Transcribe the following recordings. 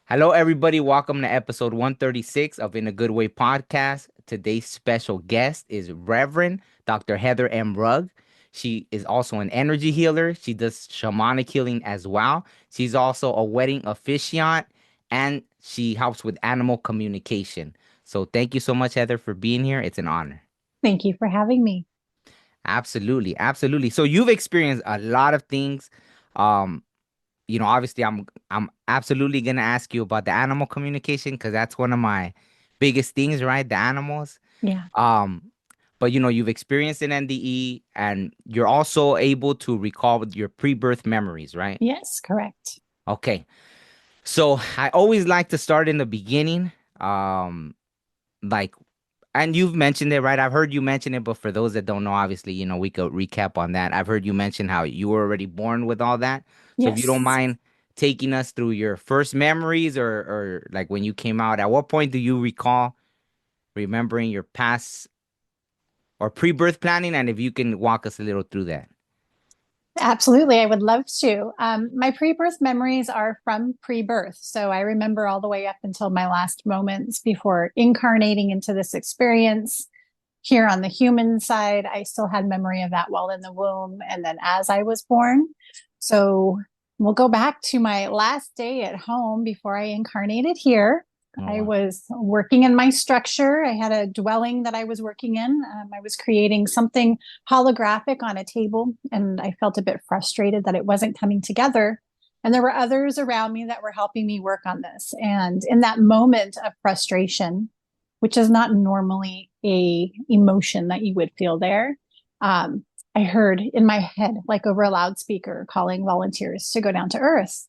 Hello, everybody. Welcome to episode 136 of In a Good Way podcast. Today's special guest is Reverend Dr. Heather M. Rugg. She is also an energy healer. She does shamanic healing as well. She's also a wedding officiant and she helps with animal communication. So, thank you so much, Heather, for being here. It's an honor. Thank you for having me. Absolutely. Absolutely. So, you've experienced a lot of things. Um, obviously I'm absolutely gonna ask you about the animal communication because that's one of my biggest things, right? The animals. Yeah. Um, but you've experienced an NDE and you're also able to recall your pre-birth memories, right? Yes, correct. Okay. So I always like to start in the beginning. Um, like and you've mentioned it, right? I've heard you mention it, but for those that don't know, obviously, we could recap on that. I've heard you mention how you were already born with all that. So if you don't Yes. mind taking us through your first memories or like when you came out, at what point do you recall remembering your past or pre-birth planning? And if you can walk us a little through that. Absolutely. I would love to. My pre-birth memories are from pre-birth. So I remember all the way up until my last moments before incarnating into this experience. Here on the human side, I still had memory of that while in the womb and then as I was born. So we'll go back to my last day at home before I incarnated here. Oh, I wow. was working in my structure. I had a dwelling that I was working in. I was creating something holographic on a table, and I felt a bit frustrated that it wasn't coming together. And there were others around me that were helping me work on this. And in that moment of frustration, which is not normally a emotion that you would feel there, um, I heard in my head, like over a loudspeaker, calling volunteers to go down to Earth.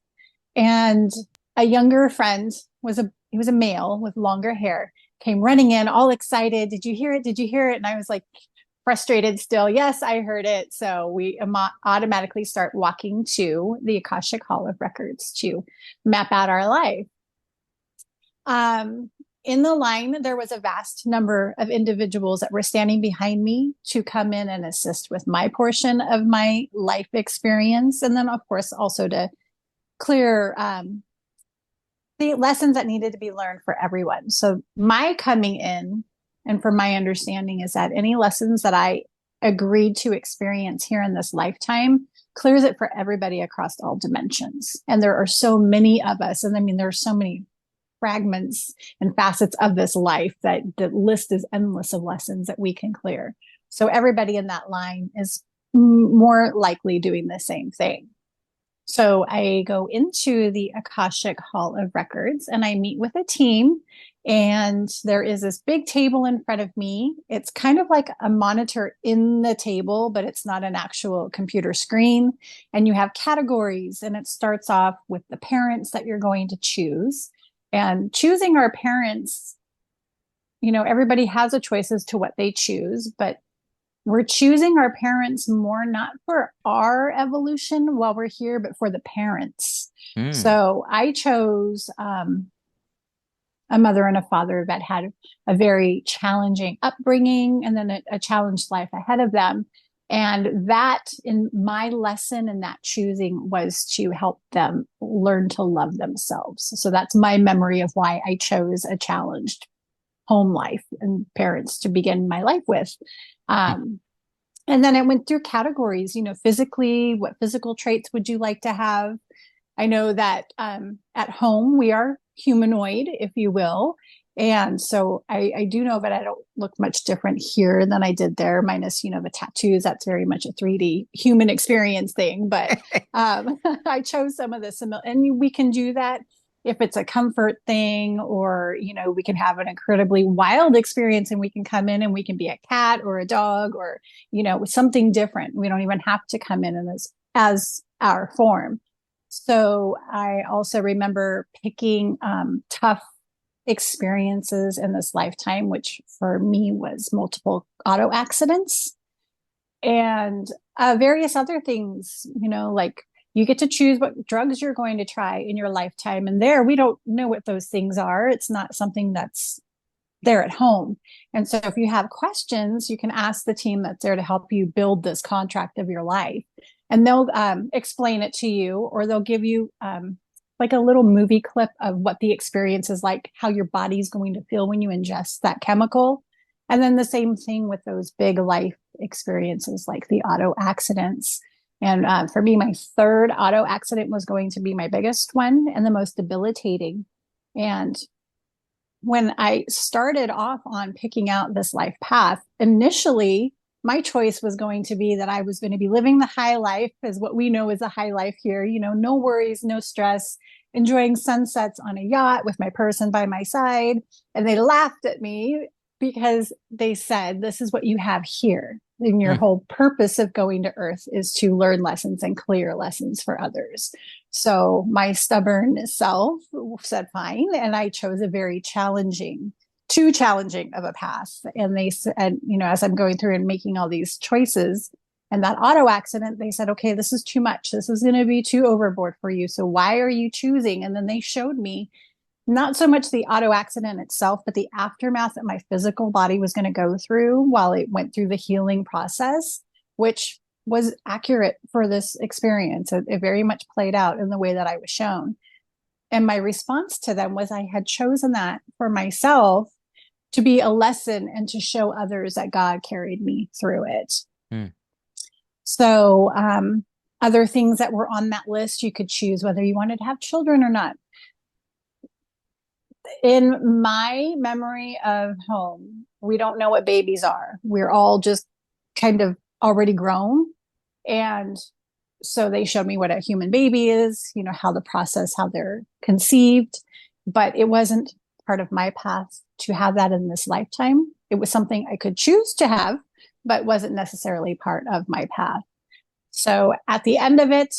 And a younger friend he was a male with longer hair, came running in, all excited. Did you hear it? Did you hear it? And I was like frustrated still. Yes, I heard it. So we automatically start walking to the Akashic Hall of Records to map out our life. Um, in the line, there was a vast number of individuals that were standing behind me to come in and assist with my portion of my life experience. And then, of course, also to clear the lessons that needed to be learned for everyone. So, my coming in, and from my understanding, is that any lessons that I agreed to experience here in this lifetime clears it for everybody across all dimensions. And there are so many of us. And I mean, there are so many fragments and facets of this life that the list is endless of lessons that we can clear. So everybody in that line is more likely doing the same thing. So I go into the Akashic Hall of Records and I meet with a team. And there is this big table in front of me. It's kind of like a monitor in the table, but it's not an actual computer screen. And you have categories, and it starts off with the parents that you're going to choose. And choosing our parents, everybody has a choice as to what they choose, but we're choosing our parents more not for our evolution while we're here, but for the parents. Hmm. So I chose a mother and a father that had a very challenging upbringing and then a challenged life ahead of them. And that in my lesson in that choosing was to help them learn to love themselves. So that's my memory of why I chose a challenged home life and parents to begin my life with. Um, and then I went through categories, physically, what physical traits would you like to have? I know that at home we are humanoid, if you will. And so I do know that I don't look much different here than I did there, minus, the tattoos. That's very much a 3D human experience thing. But I chose some of this, and we can do that if it's a comfort thing, or, we can have an incredibly wild experience and we can come in and we can be a cat or a dog or, something different. We don't even have to come in as our form. So I also remember picking tough experiences in this lifetime, which for me was multiple auto accidents and various other things, like you get to choose what drugs you're going to try in your lifetime. And there, we don't know what those things are. It's not something that's there at home. And so if you have questions, you can ask the team that's there to help you build this contract of your life. And they'll explain it to you, or they'll give you like a little movie clip of what the experience is like, how your body's going to feel when you ingest that chemical. And then the same thing with those big life experiences like the auto accidents. And for me, my third auto accident was going to be my biggest one and the most debilitating. And when I started off on picking out this life path, initially, my choice was going to be that I was going to be living the high life, as what we know is a high life here, no worries, no stress, enjoying sunsets on a yacht with my person by my side. And they laughed at me because they said, this is what you have here. And your Mm. whole purpose of going to Earth is to learn lessons and clear lessons for others. So my stubborn self said, fine. And I chose a very too challenging of a path. And they said, as I'm going through and making all these choices and that auto accident, they said, okay, this is too much. This is going to be too overboard for you. So why are you choosing? And then they showed me not so much the auto accident itself, but the aftermath that my physical body was going to go through while it went through the healing process, which was accurate for this experience. It very much played out in the way that I was shown. And my response to them was I had chosen that for myself to be a lesson and to show others that God carried me through it. Mm. So, other things that were on that list, you could choose whether you wanted to have children or not. In my memory of home, we don't know what babies are. We're all just kind of already grown. And so they showed me what a human baby is, how the process, how they're conceived. But it wasn't part of my path to have that in this lifetime. It was something I could choose to have, but wasn't necessarily part of my path. So at the end of it,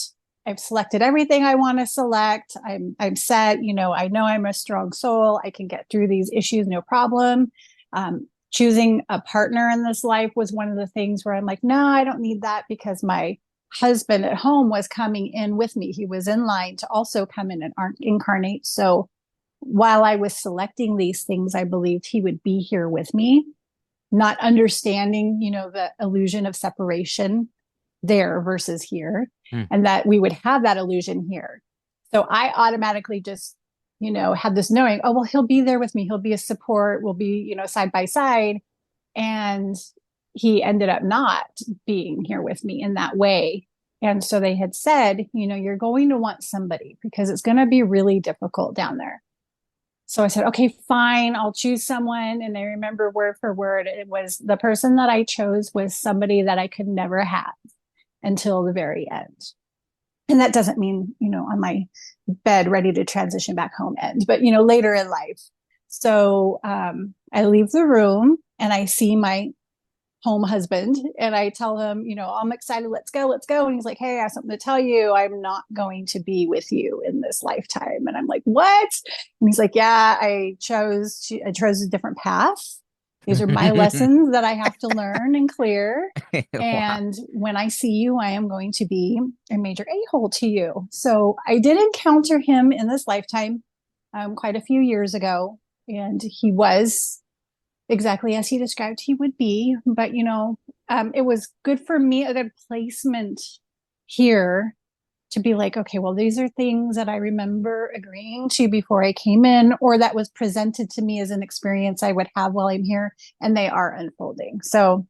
I've selected everything I want to select. I'm set. I know I'm a strong soul. I can get through these issues, no problem. Choosing a partner in this life was one of the things where I'm like, no, I don't need that because my husband at home was coming in with me. He was in line to also come in and incarnate. So while I was selecting these things, I believed he would be here with me, not understanding, the illusion of separation there versus here, Mm. and that we would have that illusion here. So I automatically just, had this knowing, oh, well, he'll be there with me. He'll be a support. We'll be, side by side. And he ended up not being here with me in that way. And so they had said, you're going to want somebody because it's going to be really difficult down there. So I said, okay, fine, I'll choose someone. And I remember word for word, it was the person that I chose was somebody that I could never have until the very end. And that doesn't mean, on my bed, ready to transition back home end, but, later in life. So I leave the room and I see my home husband and I tell him, I'm excited. Let's go. Let's go. And he's like, hey, I have something to tell you. I'm not going to be with you in this lifetime. And I'm like, what? And he's like, yeah, I chose a different path. These are my lessons that I have to learn and clear. Wow. And when I see you, I am going to be a major a-hole to you. So I did encounter him in this lifetime quite a few years ago. And he was exactly as he described he would be. But, it was good for me, a good placement here to be like, okay, well, these are things that I remember agreeing to before I came in, or that was presented to me as an experience I would have while I'm here, and they are unfolding. So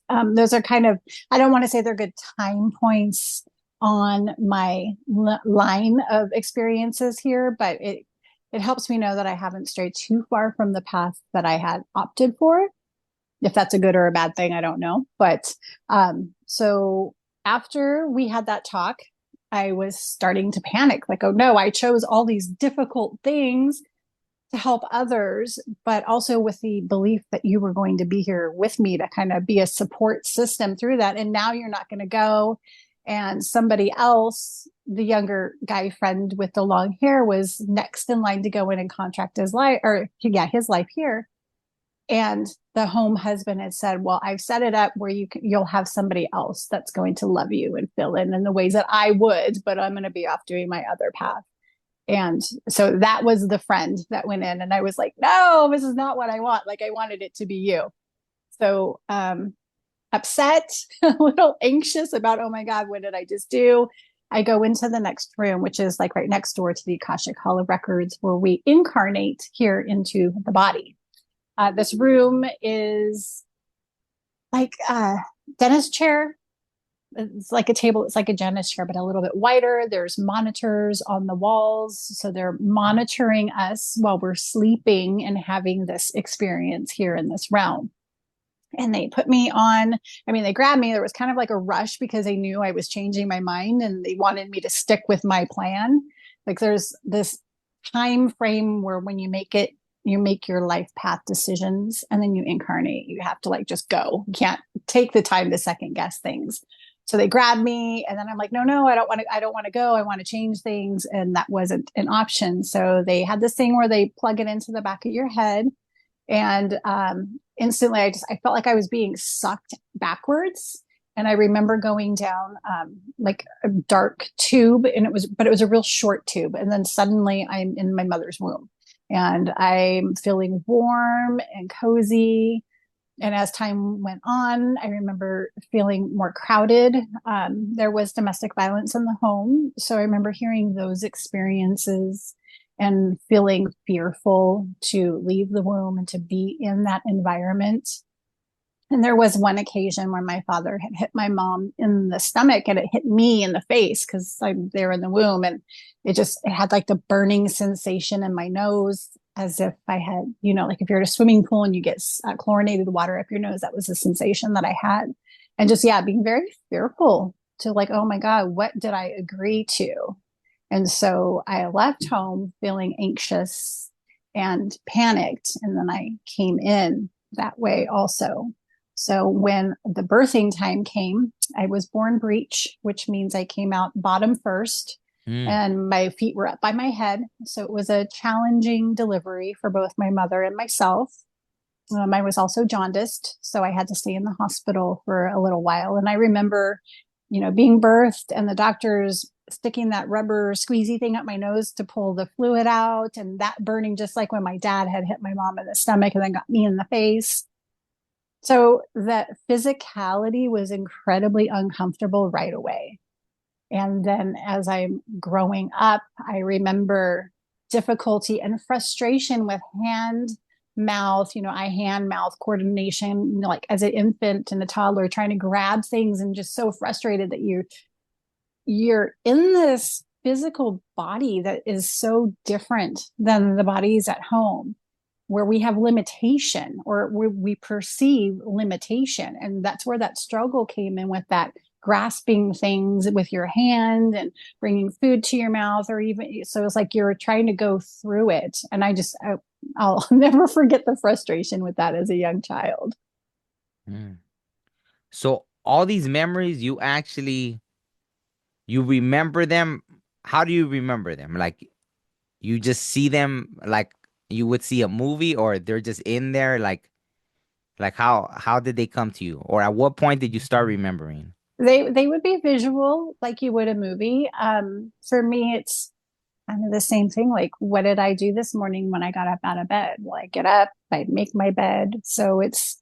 those are kind of, I don't want to say they're good time points on my line of experiences here, but it helps me know that I haven't strayed too far from the path that I had opted for. If that's a good or a bad thing, I don't know. But so after we had that talk, I was starting to panic, like, oh no, I chose all these difficult things to help others, but also with the belief that you were going to be here with me to kind of be a support system through that. And now you're not going to go. And somebody else, the younger guy friend with the long hair, was next in line to go in and contract his life, his life here. And the home husband had said, well, I've set it up where you'll have somebody else that's going to love you and fill in the ways that I would, but I'm going to be off doing my other path. And so that was the friend that went in, and I was like, no, this is not what I want. Like, I wanted it to be you. So upset, a little anxious about, oh my God, what did I just do? I go into the next room, which is like right next door to the Akashic Hall of Records, where we incarnate here into the body. This room is like a dentist chair. It's like a table, it's like a dentist chair, but a little bit wider. There's monitors on the walls. So they're monitoring us while we're sleeping and having this experience here in this realm. And they put me on, I mean, they grabbed me. There was kind of like a rush because they knew I was changing my mind and they wanted me to stick with my plan. Like there's this time frame where when you make it, you make your life path decisions and then you incarnate. You have to like just go. You can't take the time to second guess things. So they grabbed me and then I'm like, no, I don't want to go. I want to change things. And that wasn't an option. So they had this thing where they plug it into the back of your head and instantly I felt like I was being sucked backwards. And I remember going down like a dark tube and but it was a real short tube. And then suddenly I'm in my mother's womb and I'm feeling warm and cozy. And as time went on, I remember feeling more crowded. There was domestic violence in the home. So I remember hearing those experiences and feeling fearful to leave the womb and to be in that environment. And there was one occasion where my father had hit my mom in the stomach and it hit me in the face because I'm there in the womb. And it had like the burning sensation in my nose as if I had, like if you're at a swimming pool and you get chlorinated water up your nose, that was the sensation that I had. And just, yeah, being very fearful to like, oh my God, what did I agree to? And so I left home feeling anxious and panicked. And then I came in that way also. So when the birthing time came, I was born breech, which means I came out bottom first and my feet were up by my head. So it was a challenging delivery for both my mother and myself. I was also jaundiced, so I had to stay in the hospital for a little while. And I remember, being birthed and the doctors sticking that rubber squeezy thing up my nose to pull the fluid out and that burning just like when my dad had hit my mom in the stomach and then got me in the face. So that physicality was incredibly uncomfortable right away. And then as I'm growing up, I remember difficulty and frustration with hand mouth, eye hand mouth coordination, like as an infant and a toddler trying to grab things and just so frustrated that you're in this physical body that is so different than the bodies at home where we have limitation or we perceive limitation. And that's where that struggle came in with that grasping things with your hand and bringing food to your mouth or even, so it's like you're trying to go through it. And I'll never forget the frustration with that as a young child. Mm. So all these memories, you remember them. How do you remember them? Like you just see them like you would see a movie, or they're just in there like how did they come to you? Or at what point did you start remembering? They would be visual like you would a movie. For me, it's kind of the same thing. Like, what did I do this morning when I got up out of bed? Well, I get up, I make my bed. So it's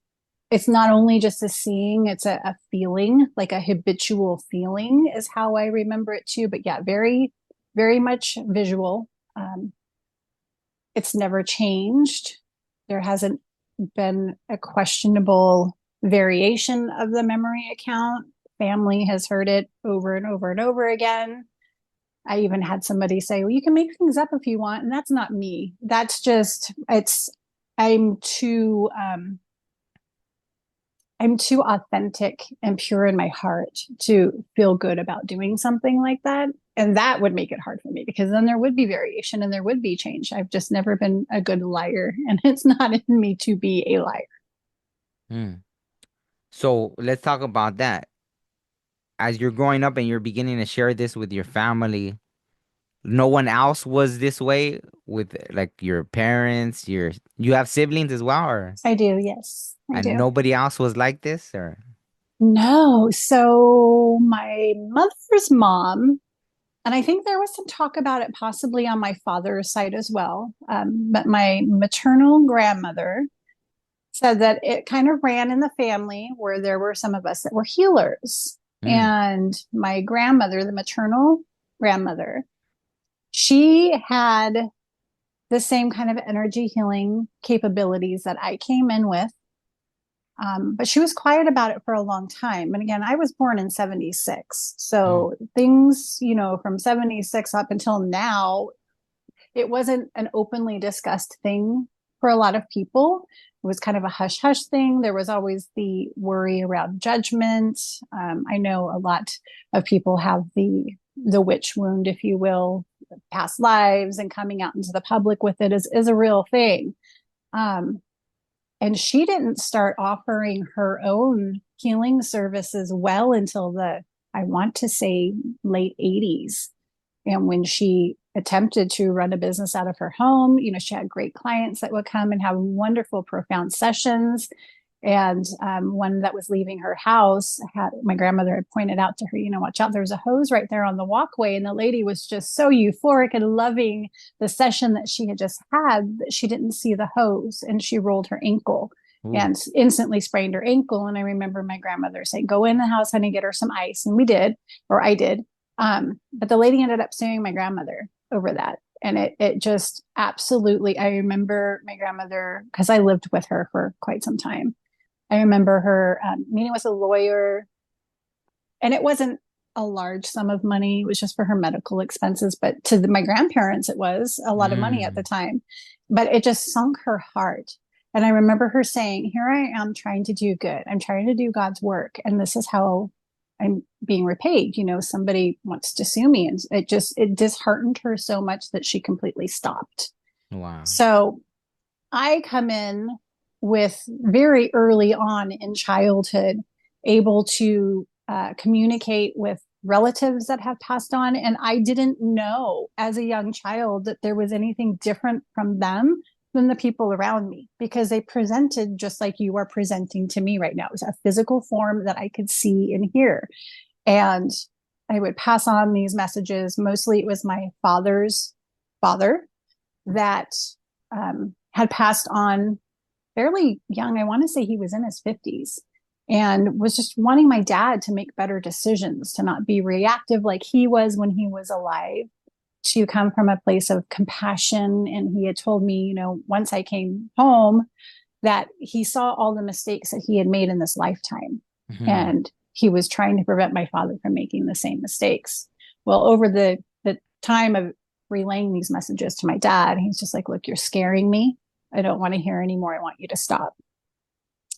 not only just a seeing, it's a feeling, like a habitual feeling is how I remember it too. But yeah, very, very much visual. It's never changed. There hasn't been a questionable variation of the memory account. Family has heard it over and over and over again. I even had somebody say, well, you can make things up if you want. And that's not me. That's just, I'm too, I'm too authentic and pure in my heart to feel good about doing something like that. And that would make it hard for me because then there would be variation and there would be change. I've just never been a good liar and it's not in me to be a liar. Hmm. So let's talk about that. As you're growing up and you're beginning to share this with your family, no one else was this way with like your parents, you have siblings as well, or I do. Yes, I and do. nobody else was like this, or No. So my mother's mom, and I think there was some talk about it possibly on my father's side as well. But my maternal grandmother said that it kind of ran in the family where there were some of us that were healers. Mm. And my grandmother, the maternal grandmother, she had the same kind of energy healing capabilities that I came in with. But she was quiet about it for a long time. And again, I was born in 76. Oh. So things, from 76 up until now, it wasn't an openly discussed thing for a lot of people. It was kind of a hush hush thing. There was always the worry around judgment. I know a lot of people have the witch wound, if you will, past lives, and coming out into the public with it is a real thing. Um, and she didn't start offering her own healing services well until I want to say, late 80s. And when she attempted to run a business out of her home, she had great clients that would come and have wonderful, profound sessions. And one that was leaving her house, my grandmother had pointed out to her, watch out, there's a hose right there on the walkway. And the lady was just so euphoric and loving the session that she had just had that she didn't see the hose, and she rolled her ankle Ooh. and instantly sprained her ankle. And I remember my grandmother saying, go in the house, honey, get her some ice. And we did, or I did. But the lady ended up suing my grandmother over that. And it just absolutely, I remember my grandmother, because I lived with her for quite some time. I remember her meeting with a lawyer, and it wasn't a large sum of money. It was just for her medical expenses. But to my grandparents, it was a lot of money at the Mm. time. But it just sunk her heart. And I remember her saying, here I am trying to do good. I'm trying to do God's work. And this is how I'm being repaid. Somebody wants to sue me. And it disheartened her so much that she completely stopped. Wow. So I come in with very early on in childhood, able to communicate with relatives that have passed on. And I didn't know as a young child that there was anything different from them than the people around me, because they presented just like you are presenting to me right now. It was a physical form that I could see and hear. And I would pass on these messages. Mostly it was my father's father that had passed on fairly young. I want to say he was in his 50s, and was just wanting my dad to make better decisions, to not be reactive like he was when he was alive, to come from a place of compassion. And he had told me, once I came home, that he saw all the mistakes that he had made in this lifetime. Mhm. And he was trying to prevent my father from making the same mistakes. Well, over the time of relaying these messages to my dad, he's just like, look, you're scaring me. I don't want to hear anymore. I want you to stop.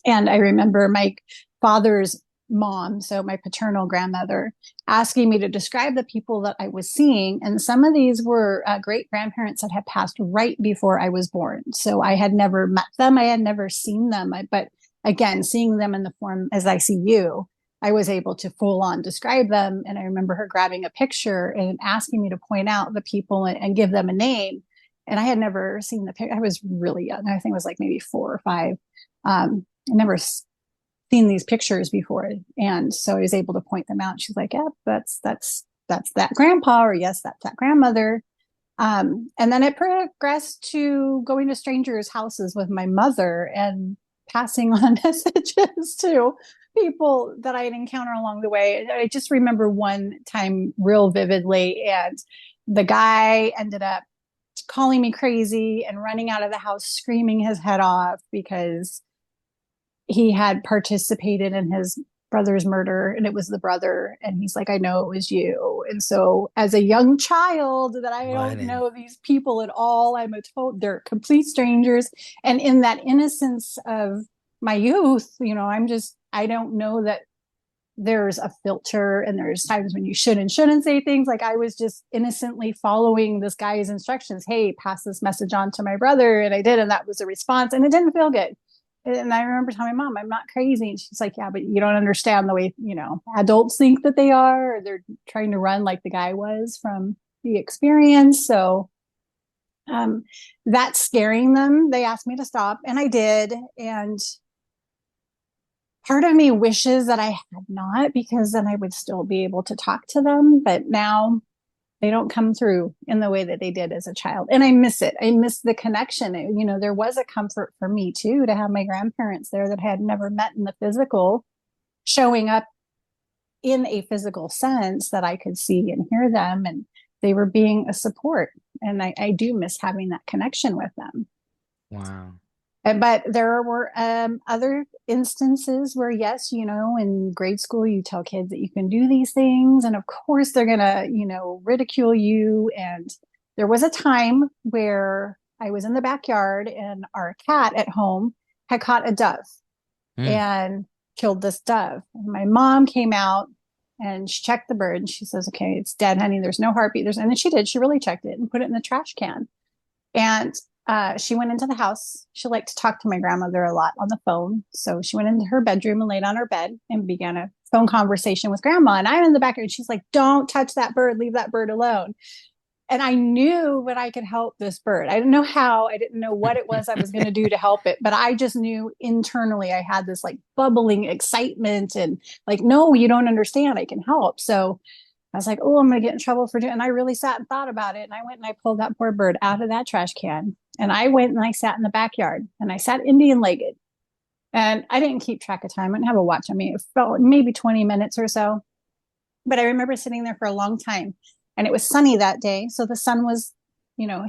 And I remember my father's mom, so my paternal grandmother, asking me to describe the people that I was seeing. And some of these were great grandparents that had passed right before I was born. So I had never met them. I had never seen them. But again, seeing them in the form as I see you, I was able to full on describe them. And I remember her grabbing a picture and asking me to point out the people and give them a name. And I had never seen the picture. I was really young. I think it was like maybe 4 or 5. I never seen these pictures before. And so I was able to point them out. She's like, yeah, that's that grandpa, or yes, that's that grandmother. And then it progressed to going to strangers' houses with my mother and passing on messages to people that I had encountered along the way. I just remember one time real vividly, and the guy ended up calling me crazy and running out of the house screaming his head off because he had participated in his brother's murder, and it was the brother. And he's like, I know it was you. And so as a young child that I What don't in? know these people at all, they're complete strangers. And in that innocence of my youth, I don't know that there's a filter, and there's times when you should and shouldn't say things. Like, I was just innocently following this guy's instructions. Hey, pass this message on to my brother. And I did. And that was a response. And it didn't feel good. And I remember telling my mom, I'm not crazy. And she's like, yeah, but you don't understand the way, adults think that they are, or they're trying to run like the guy was from the experience. So that's scaring them. They asked me to stop, and I did. And part of me wishes that I had not, because then I would still be able to talk to them. But now they don't come through in the way that they did as a child. And I miss it. I miss the connection. There was a comfort for me too, to have my grandparents there that I had never met in the physical, showing up in a physical sense that I could see and hear them, and they were being a support. And I do miss having that connection with them. Wow. But there were other instances where, yes, in grade school, you tell kids that you can do these things. And of course, they're going to, ridicule you. And there was a time where I was in the backyard and our cat at home had caught a dove Mm. and killed this dove. And my mom came out and she checked the bird and she says, okay, it's dead, honey. There's no heartbeat. And then she did. She really checked it and put it in the trash can. And she went into the house. She liked to talk to my grandmother a lot on the phone. So she went into her bedroom and laid on her bed and began a phone conversation with grandma. And I'm in the background. She's like, don't touch that bird. Leave that bird alone. And I knew that I could help this bird. I didn't know how. I didn't know what it was I was going to do to help it. But I just knew internally I had this like bubbling excitement and like, no, you don't understand. I can help. So I was like, oh, I'm going to get in trouble for doing it. And I really sat and thought about it. And I went and I pulled that poor bird out of that trash can. And I went and I sat in the backyard and I sat Indian legged. And I didn't keep track of time. I didn't have a watch on me. It felt like maybe 20 minutes or so. But I remember sitting there for a long time. And it was sunny that day. So the sun was,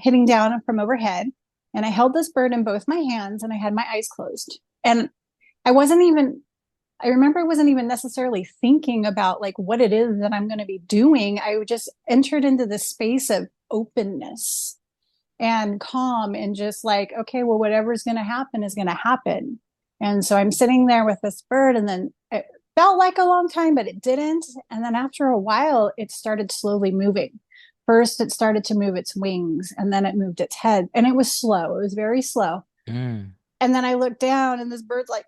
hitting down from overhead. And I held this bird in both my hands and I had my eyes closed. And I remember I wasn't even necessarily thinking about like what it is that I'm going to be doing. I just entered into this space of openness and calm and just like, okay, well, whatever's going to happen is going to happen. And so I'm sitting there with this bird, and then it felt like a long time, but it didn't. And then after a while, it started slowly moving. First, it started to move its wings, and then it moved its head, and it was slow. It was very slow. Mm. And then I looked down, and this bird like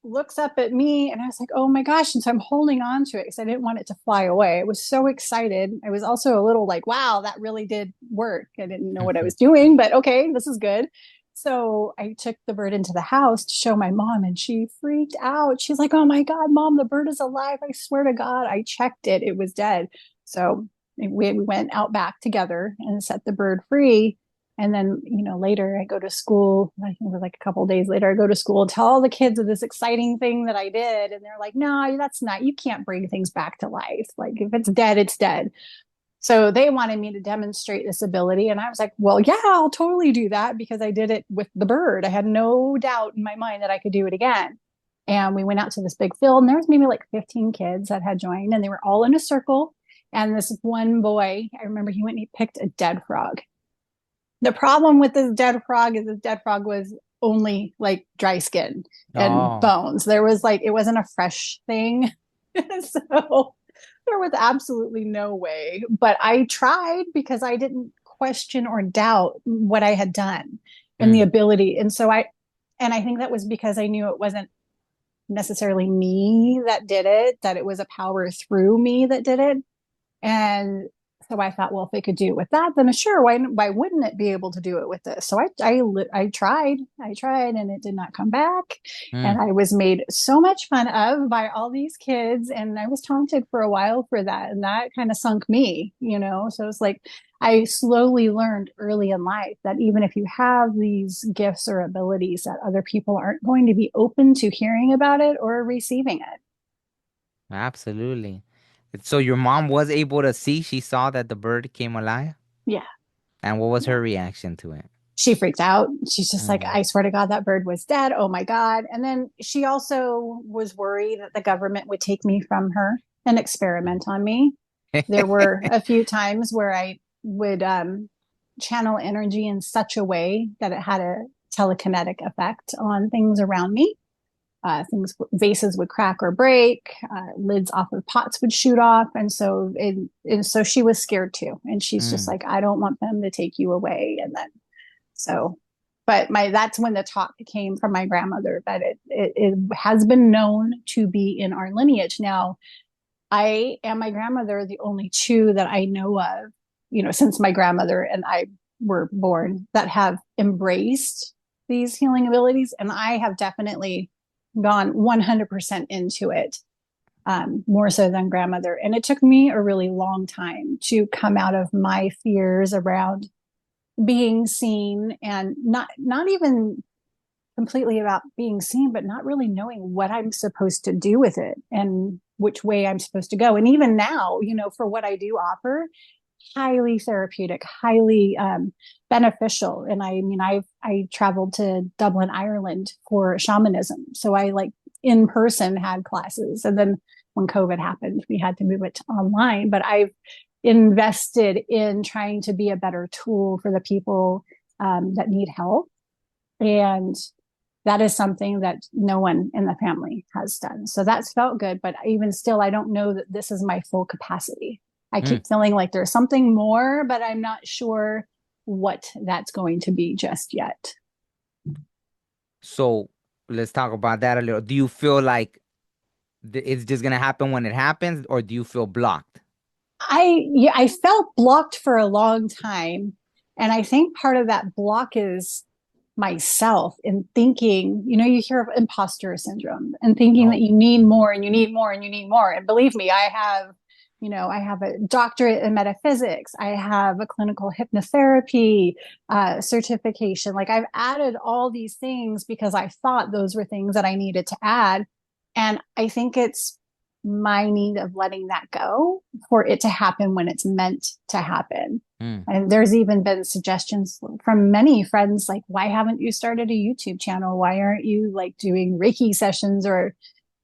looks up at me, and I was like, oh my gosh. And so I'm holding on to it because I didn't want it to fly away. I was so excited. I was also a little like, wow, that really did work. I didn't know what I was doing, but okay, this is good. So I took the bird into the house to show my mom, and she freaked out. She's like, oh my God, Mom, the bird is alive. I swear to God, I checked it. It was dead. So we went out back together and set the bird free. And then, later I go to school. I think it was like a couple of days later, I go to school and tell all the kids of this exciting thing that I did. And they're like, no, that's not, you can't bring things back to life. Like if it's dead, it's dead. So they wanted me to demonstrate this ability. And I was like, well, yeah, I'll totally do that because I did it with the bird. I had no doubt in my mind that I could do it again. And we went out to this big field, and there was maybe like 15 kids that had joined, and they were all in a circle. And this one boy, I remember he went and he picked a dead frog. The problem with this dead frog is this dead frog was only like dry skin and Oh. bones. There was like, it wasn't a fresh thing. So there was absolutely no way. But I tried because I didn't question or doubt what I had done and the Mm. ability. And I think that was because I knew it wasn't necessarily me that did it, that it was a power through me that did it. And so I thought, well, if they could do it with that, then sure, why wouldn't it be able to do it with this? So I tried, and it did not come back. And Mm. I was made so much fun of by all these kids, and I was taunted for a while for that, and that kind of sunk me, So it's like I slowly learned early in life that even if you have these gifts or abilities, that other people aren't going to be open to hearing about it or receiving it. Absolutely. So your mom was able to see, she saw that the bird came alive? Yeah. And what was Yeah. her reaction to it? She freaked out. She's just like, Mm. I swear to God, that bird was dead. Oh my God. And then she also was worried that the government would take me from her and experiment on me. There were a few times where I would channel energy in such a way that it had a telekinetic effect on things around me. Vases would crack or break, lids off of pots would shoot off. And so she was scared too. And she's just Mm. like, I don't want them to take you away. And then so, but that's when the talk came from my grandmother that it has been known to be in our lineage. Now, I and my grandmother are the only two that I know of, since my grandmother and I were born that have embraced these healing abilities. And I have definitely gone 100% into it, more so than grandmother. And it took me a really long time to come out of my fears around being seen, and not even completely about being seen, but not really knowing what I'm supposed to do with it. And which way I'm supposed to go. And even now, for what I do offer, highly therapeutic, highly beneficial. And I mean, I traveled to Dublin, Ireland for shamanism. So I like in person had classes. And then when COVID happened, we had to move it to online. But I've invested in trying to be a better tool for the people that need help. And that is something that no one in the family has done. So that's felt good. But even still, I don't know that this is my full capacity. I Mm. keep feeling like there's something more, but I'm not sure what that's going to be just yet. So let's talk about that a little. Do you feel like it's just gonna happen when it happens, or do you feel blocked? I felt blocked for a long time. And I think part of that block is myself in thinking, you hear of imposter syndrome and thinking that Oh. you need more and you need more and you need more. And believe me, I have a doctorate in metaphysics. I have a clinical hypnotherapy certification. Like I've added all these things because I thought those were things that I needed to add. And I think it's my need of letting that go for it to happen when it's meant to happen. Mm. And there's even been suggestions from many friends like, why haven't you started a YouTube channel? Why aren't you like doing Reiki sessions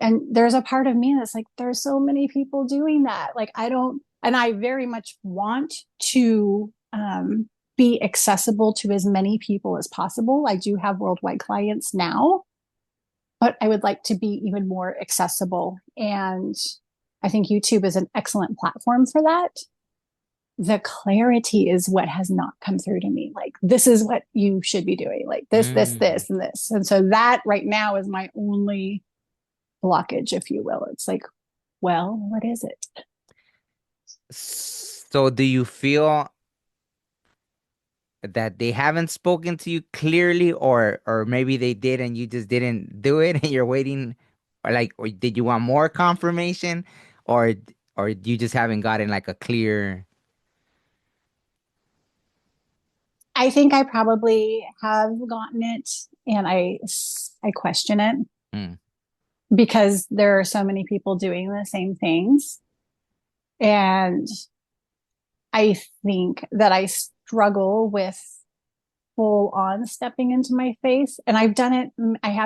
and there's a part of me that's like, there's so many people doing that. Like, and I very much want to be accessible to as many people as possible. I do have worldwide clients now, but I would like to be even more accessible. And I think YouTube is an excellent platform for that. The clarity is what has not come through to me. Like, this is what you should be doing, like Mm. this, and this. And so that right now is my only blockage, if you will. It's like, well, what is it? So do you feel that they haven't spoken to you clearly, or maybe they did and you just didn't do it and you're waiting, or did you want more confirmation, or or you just haven't gotten like a clear. I think I probably have gotten it, and I question it Mm. because there are so many people doing the same things. And I think that I struggle with full on stepping into my face. And I have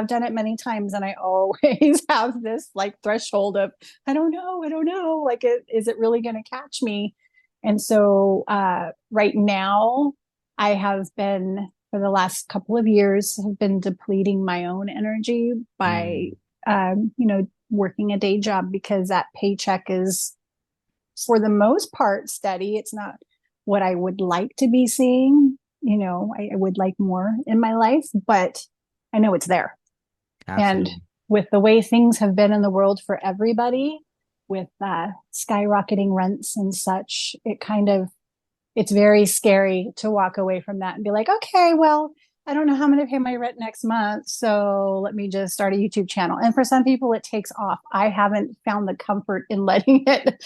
done it many times. And I always have this like threshold of, I don't know. Like, is it really going to catch me? And so right now, I have been, for the last couple of years, have been depleting my own energy by, Mm. working a day job because that paycheck is, for the most part, steady. It's not what I would like to be seeing. I would like more in my life, but I know it's there. And Absolutely. with the way things have been in the world for everybody, with skyrocketing rents and such, it's very scary to walk away from that and be like, okay, well, I don't know how I'm going to pay my rent next month. So let me just start a YouTube channel. And for some people, it takes off. I haven't found the comfort in letting it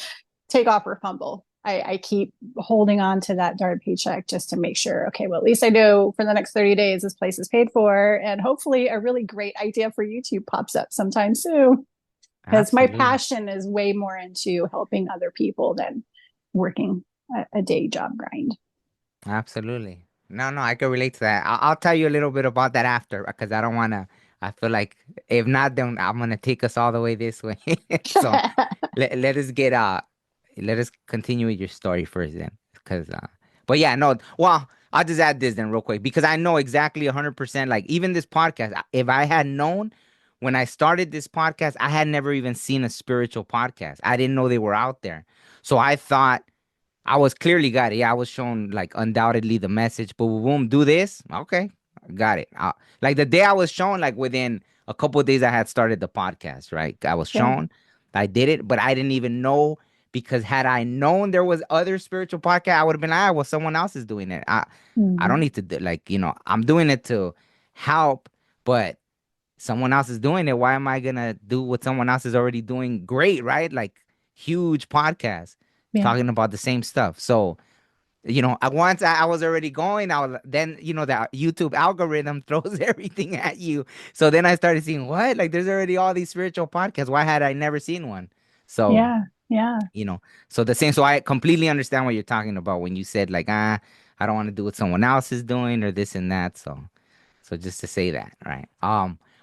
take off or fumble. I keep holding on to that darn paycheck just to make sure, okay, well, at least I know for the next 30 days this place is paid for. And hopefully a really great idea for YouTube pops up sometime soon. Because my Absolutely. passion is way more into helping other people than working a day job grind. Absolutely. No, no, I can relate to that. I'll tell you a little bit about that after because I don't want to. I feel like if not, then I'm gonna take us all the way this way. So let us let us continue with your story first then, because but yeah, no, well, I'll just add this then real quick because I know exactly 100%. Like even this podcast, if I had known when I started this podcast, I had never even seen a spiritual podcast. I didn't know they were out there, so I thought. I was clearly got it. Yeah, I was shown like undoubtedly the message. Boom, boom, boom, do this. Okay, got it. Like the day I was shown, like within a couple of days, I had started the podcast. Right, I was Yeah. shown, I did it, but I didn't even know because had I known there was other spiritual podcast, I would have been like, ah, well, someone else is doing it. I don't Mm-hmm. need to do like I'm doing it to help, but someone else is doing it. Why am I gonna do what someone else is already doing? Great, right? Like huge podcast Yeah. talking about the same stuff. So, at once I was already going, then, the YouTube algorithm throws everything at you. So then I started seeing what? Like there's already all these spiritual podcasts. Why had I never seen one? So, Yeah. Yeah. you know, so the same. So I completely understand what you're talking about when you said like, I don't want to do what someone else is doing or this and that. So just to say that, right?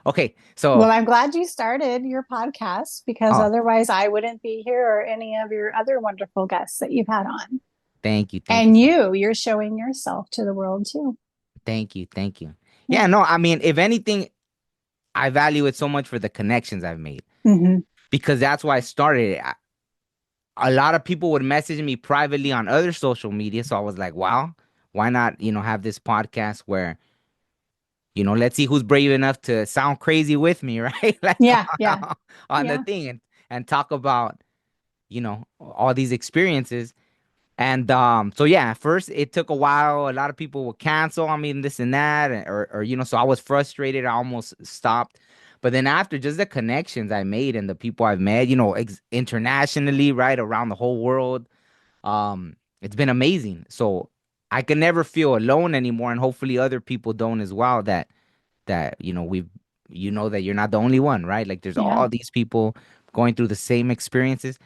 Okay. Well, So, I'm glad you started your podcast because oh, otherwise I wouldn't be here or any of your other wonderful guests that you've had on. thank you And so much. you're showing yourself to the world too. Thank you. Yeah. Yeah, no, I mean, if anything, I value it so much for the connections I've made Hmm. because that's why I started it. A lot of people would message me privately on other social media, so I was like, wow, why not, have this podcast where, let's see who's brave enough to sound crazy with me, right? Like Yeah. Yeah. on the Yeah. thing and talk about, all these experiences. And so yeah, at first it took a while. A lot of people would cancel. I mean, this and that, or so I was frustrated. I almost stopped. But then after just the connections I made and the people I've met, internationally, right around the whole world, it's been amazing. So I can never feel alone anymore, and hopefully other people don't as well. That that you're not the only one, right? Like there's Yeah. all these people going through the same experiences.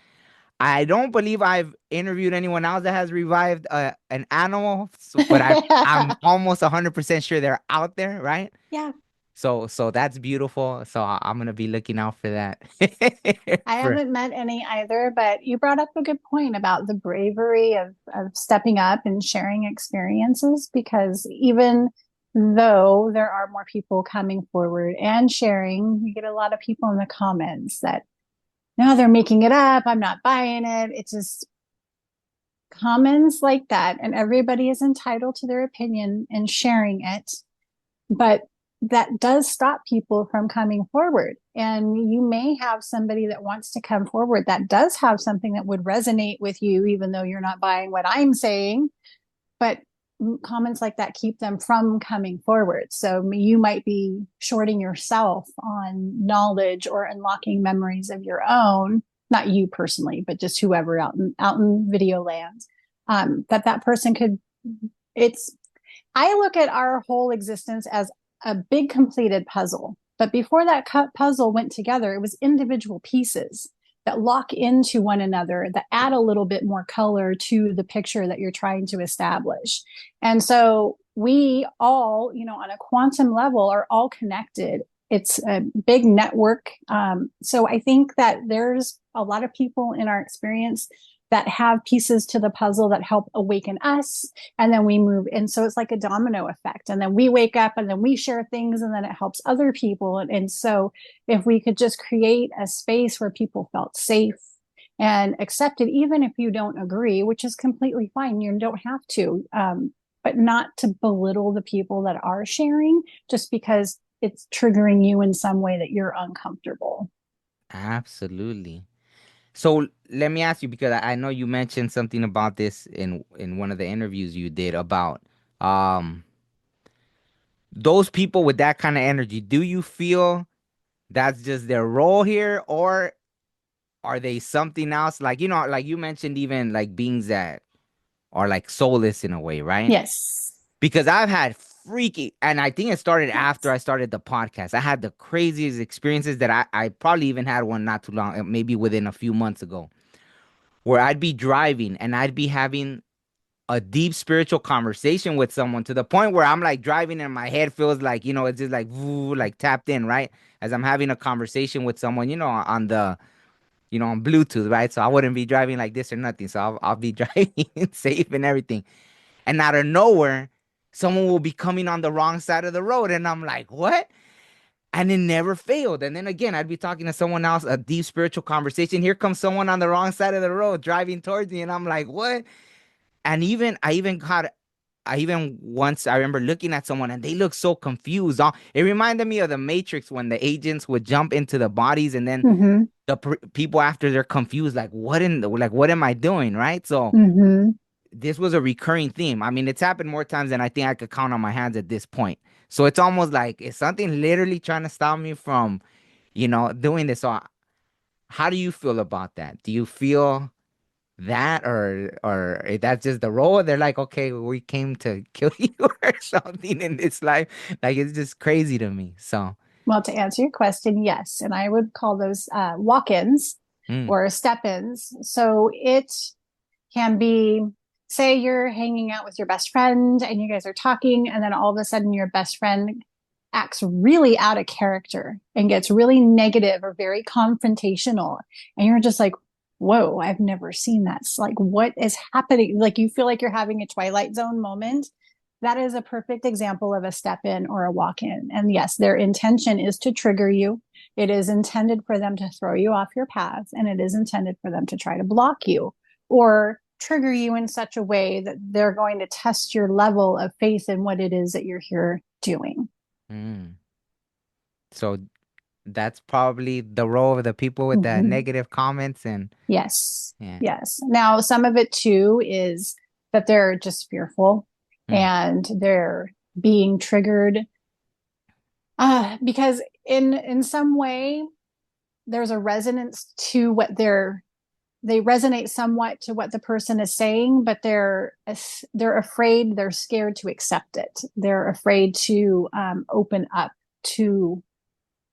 I don't believe I've interviewed anyone else that has revived an animal, but I'm almost 100% sure they're out there, right? Yeah. So that's beautiful. So I'm gonna be looking out for that. I For haven't met any either, but you brought up a good point about the bravery of stepping up and sharing experiences because even though there are more people coming forward and sharing, you get a lot of people in the comments that, no, they're making it up. I'm not buying it. It's just comments like that. And everybody is entitled to their opinion and sharing it. But that does stop people from coming forward. And you may have somebody that wants to come forward that does have something that would resonate with you, even though you're not buying what I'm saying. But comments like that keep them from coming forward. So you might be shorting yourself on knowledge or unlocking memories of your own, not you personally, but just whoever out in video land. That person could. It's I look at our whole existence as a big completed puzzle. But before that puzzle went together, it was individual pieces that lock into one another, that add a little bit more color to the picture that you're trying to establish. And so we all, on a quantum level, are all connected. It's a big network. So I think that there's a lot of people in our experience that have pieces to the puzzle that help awaken us, and then we move, and so it's like a domino effect, and then we wake up and then we share things and then it helps other people. And so if we could just create a space where people felt safe and accepted, even if you don't agree, which is completely fine, you don't have to, but not to belittle the people that are sharing just because it's triggering you in some way that you're uncomfortable. absolutely. So let me ask you because I know you mentioned something about this in one of the interviews you did about um those people with that kind of energy. Do you feel that's just their role here, or are they something else? Like like you mentioned, even like beings that are like soulless in a way, right? Yes. Because I've had freaky, and I think it started after Yes. I started the podcast. I had the craziest experiences that I probably even had one not too long, maybe within a few months ago, where I'd be driving and I'd be having a deep spiritual conversation with someone to the point where I'm like driving and my head feels like, it's just like, woo, like tapped in, right? As I'm having a conversation with someone, on on Bluetooth, right? So I wouldn't be driving like this or nothing. So I'll be driving safe and everything. And out of nowhere, someone will be coming on the wrong side of the road. And I'm like, what? And it never failed. And then again, I'd be talking to someone else, a deep spiritual conversation. Here comes someone on the wrong side of the road driving towards me. And I'm like, what? And I even once I remember looking at someone and they looked so confused. It reminded me of the Matrix when the agents would jump into the bodies and then Mm-hmm. the people after they're confused, like what am I doing, right? So Mm-hmm. this was a recurring theme. I mean, it's happened more times than I think I could count on my hands at this point. So it's almost like it's something literally trying to stop me from, doing this. So how do you feel about that? Do you feel that or if that's just the role? They're like, okay, we came to kill you or something in this life. Like it's just crazy to me. So Well, to answer your question, yes. And I would call those walk ins. Mm. or step-ins. So it can be, say you're hanging out with your best friend and you guys are talking, and then all of a sudden your best friend acts really out of character and gets really negative or very confrontational. And you're just like, whoa, I've never seen that. It's like, what is happening? Like you feel like you're having a Twilight Zone moment. That is a perfect example of a step in or a walk in. And yes, their intention is to trigger you. It is intended for them to throw you off your path, and it is intended for them to try to block you or trigger you in such a way that they're going to test your level of faith in what it is that you're here doing. Mm. So that's probably the role of the people with the Mm-hmm. negative comments and Yes. yeah. Yes. Now, some of it too is that they're just fearful Mm. and they're being triggered because in some way there's a resonance to what they resonate somewhat to what the person is saying, but they're afraid, they're scared to accept it. They're afraid to open up to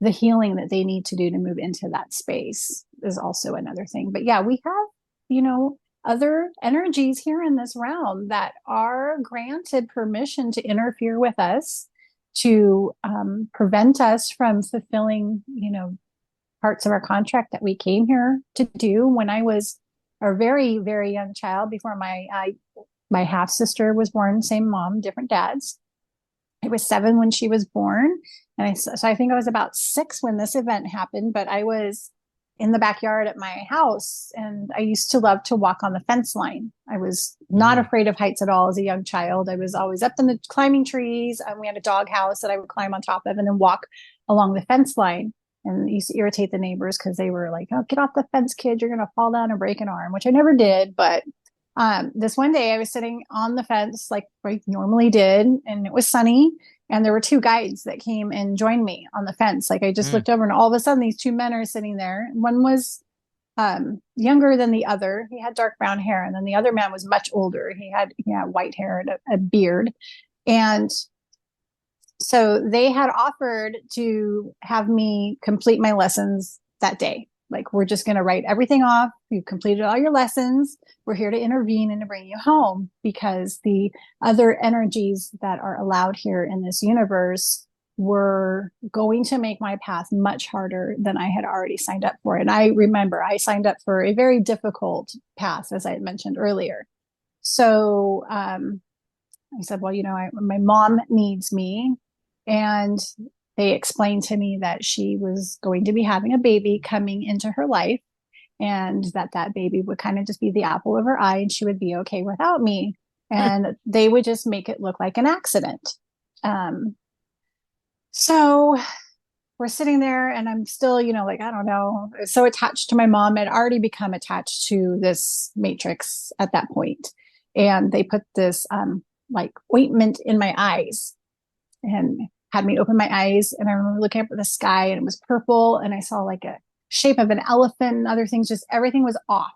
the healing that they need to do to move into that space is also another thing. But yeah, we have, other energies here in this realm that are granted permission to interfere with us, to prevent us from fulfilling, parts of our contract that we came here to do. When I was a very, very young child, before my half sister was born, same mom, different dads. I was 7 when she was born, and so I think I was about 6 when this event happened. But I was in the backyard at my house, and I used to love to walk on the fence line. I was not Mm. afraid of heights at all as a young child. I was always up in the climbing trees. We had a dog house that I would climb on top of and then walk along the fence line. And it used to irritate the neighbors because they were like, "Oh, get off the fence, kid! You're gonna fall down and break an arm," which I never did. But this one day I was sitting on the fence like I normally did, and it was sunny. And there were 2 guides that came and joined me on the fence. Like I just Mm. looked over, and all of a sudden these 2 men are sitting there. One was younger than the other. He had dark brown hair, and then the other man was much older. He had white hair and a beard. And so they had offered to have me complete my lessons that day. Like, we're just going to write everything off. You've completed all your lessons. We're here to intervene and to bring you home, because the other energies that are allowed here in this universe were going to make my path much harder than I had already signed up for. And I remember I signed up for a very difficult path, as I had mentioned earlier. So I said, well, my mom needs me. And they explained to me that she was going to be having a baby coming into her life, and that baby would kind of just be the apple of her eye, and she would be okay without me. And they would just make it look like an accident. So we're sitting there, and I'm still, like, I don't know, so attached to my mom. I'd already become attached to this matrix at that point. And they put this like ointment in my eyes and had me open my eyes. And I remember looking up at the sky, and it was purple, and I saw like a shape of an elephant and other things. Just everything was off.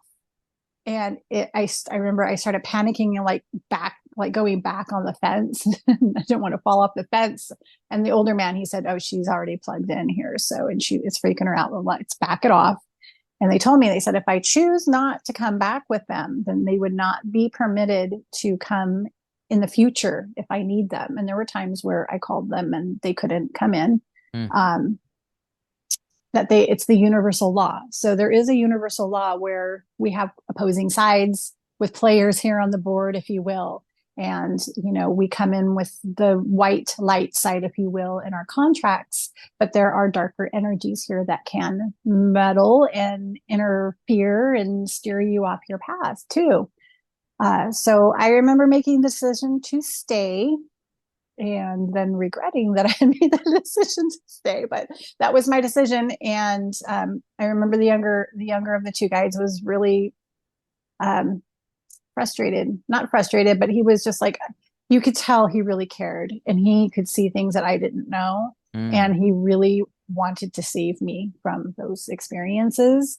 And I remember I started panicking and going back on the fence. I didn't want to fall off the fence. And the older man, he said, "Oh, she's already plugged in here. So, and it's freaking her out. Let's back it off." And they said, if I choose not to come back with them, then they would not be permitted to come in the future if I need them. And there were times where I called them and they couldn't come in. Mm. It's the universal law. So there is a universal law where we have opposing sides with players here on the board, if you will. And, we come in with the white light side, if you will, in our contracts, but there are darker energies here that can meddle and interfere and steer you off your path too. So I remember making the decision to stay, and then regretting that I had made the decision to stay, but that was my decision. And I remember the younger of the 2 guides was really frustrated, not frustrated, but he was just like, you could tell he really cared, and he could see things that I didn't know. Mm. And he really wanted to save me from those experiences,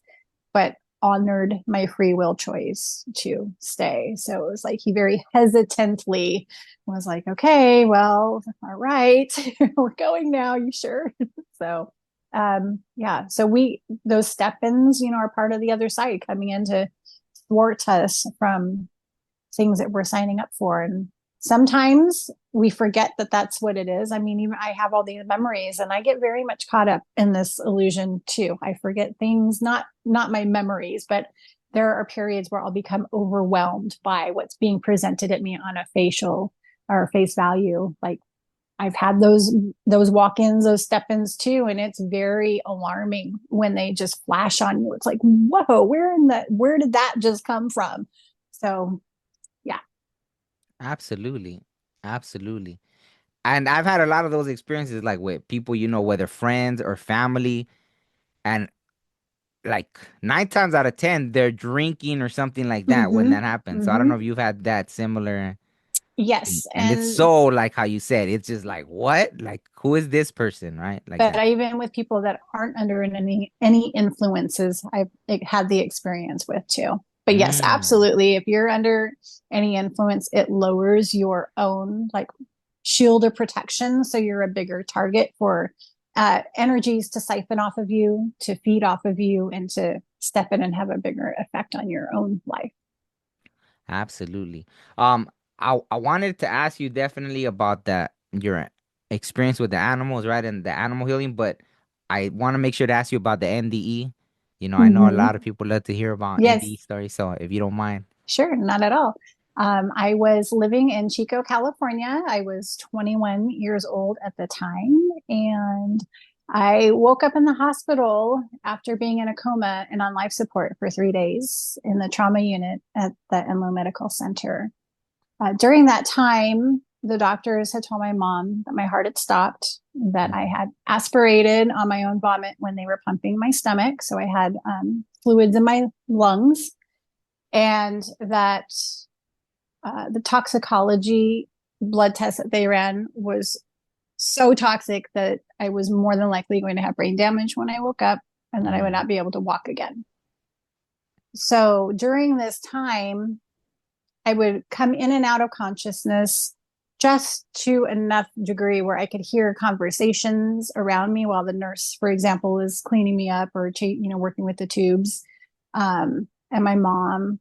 but honored my free will choice to stay. So it was like he very hesitantly was like, okay, well, all right, we're going now. You sure? So Yeah. So those step-ins, are part of the other side coming in to thwart us from things that we're signing up for. And sometimes we forget that that's what it is. I mean, even I have all these memories and I get very much caught up in this illusion too. I forget things, not my memories, but there are periods where I'll become overwhelmed by what's being presented at me on a facial or face value. Like I've had those walk-ins, those step-ins too, and it's very alarming when they just flash on you. It's like, whoa, where did that just come from? So yeah. Absolutely. Absolutely. And I've had a lot of those experiences like with people, whether friends or family, and like 9 times out of 10, they're drinking or something like that when Mm-hmm. that happens. So I don't know Mm-hmm. if you've had that similar thing. Yes. And it's And so like how you said, it's just like, what? Like, who is this person, right? Like but that. I, even with people that aren't under any influences, I've had the experience with too. But yes, Mm, absolutely. If you're under any influence, it lowers your own like shield of protection. So you're a bigger target for energies to siphon off of you, to feed off of you, and to step in and have a bigger effect on your own life. absolutely. I wanted to ask you definitely about your experience with the animals, right? And the animal healing, but I want to make sure to ask you about the NDE. I know a Mm-hmm. lot of people love to hear about NDE Yes, stories, so if you don't mind. sure, not at all. I was living in Chico, California. I was 21 years old at the time, and I woke up in the hospital after being in a coma and on life support for 3 days in the trauma unit at the Enloe Medical Center. During that time, the doctors had told my mom that my heart had stopped, that I Mm, had aspirated on my own vomit when they were pumping my stomach. So I had fluids in my lungs, and that the toxicology blood test that they ran was so toxic that I was more than likely going to have brain damage when I woke up and that I would mm, not be able to walk again. So during this time, I would come in and out of consciousness just to enough degree where I could hear conversations around me while the nurse, for example, is cleaning me up or working with the tubes, and my mom.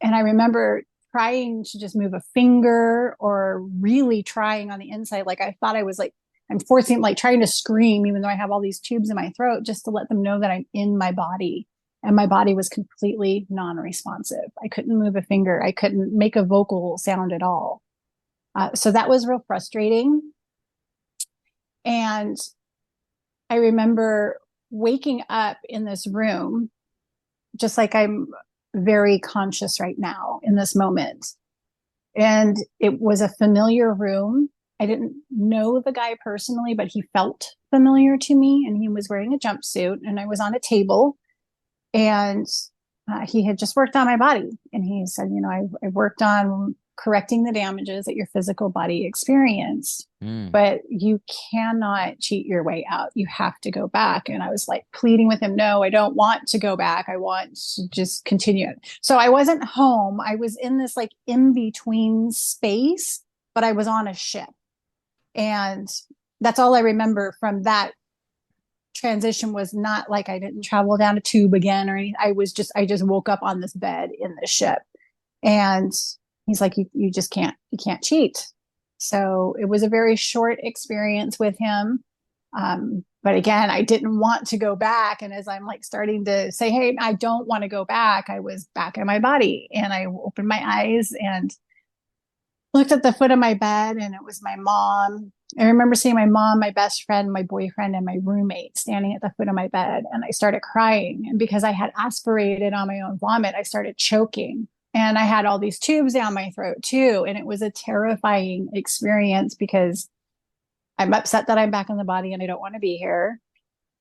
And I remember trying to just move a finger or really trying on the inside. Like I thought I was like, I'm forcing, like trying to scream, even though I have all these tubes in my throat, just to let them know that I'm in my body. And my body was completely non responsive. I couldn't move a finger. I couldn't make a vocal sound at all. So that was real frustrating. And I remember waking up in this room, just like I'm very conscious right now in this moment. And it was a familiar room. I didn't know the guy personally, but he felt familiar to me. And he was wearing a jumpsuit, and I was on a table, and he had just worked on my body. And he said, I worked on correcting the damages that your physical body experienced, mm. but you cannot cheat your way out. You have to go back. And I was like pleading with him, no, I don't want to go back. I want to just continue it. So I wasn't home. I was in this like in between space, but I was on a ship. And that's all I remember from that transition. Was not like I didn't travel down a tube again or anything. I just woke up on this bed in the ship. And he's like, you just can't cheat. So it was a very short experience with him. But again, I didn't want to go back. And as I'm like starting to say, hey, I don't want to go back, I was back in my body, and I opened my eyes and looked at the foot of my bed, and it was my mom. I remember seeing my mom, my best friend, my boyfriend, and my roommate standing at the foot of my bed. And I started crying. And because I had aspirated on my own vomit, I started choking. And I had all these tubes down my throat too. And it was a terrifying experience because I'm upset that I'm back in the body and I don't want to be here.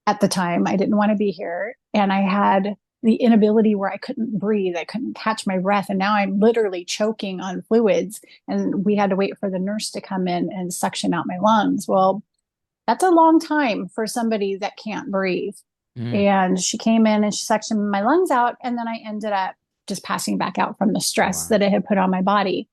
At the time, I didn't want to be here. And I had the inability where I couldn't breathe. I couldn't catch my breath. And now I'm literally choking on fluids. And we had to wait for the nurse to come in and suction out my lungs. Well, that's a long time for somebody that can't breathe. Mm. And she came in and she suctioned my lungs out. And then I ended up just passing back out from the stress Wow. that it had put on my body.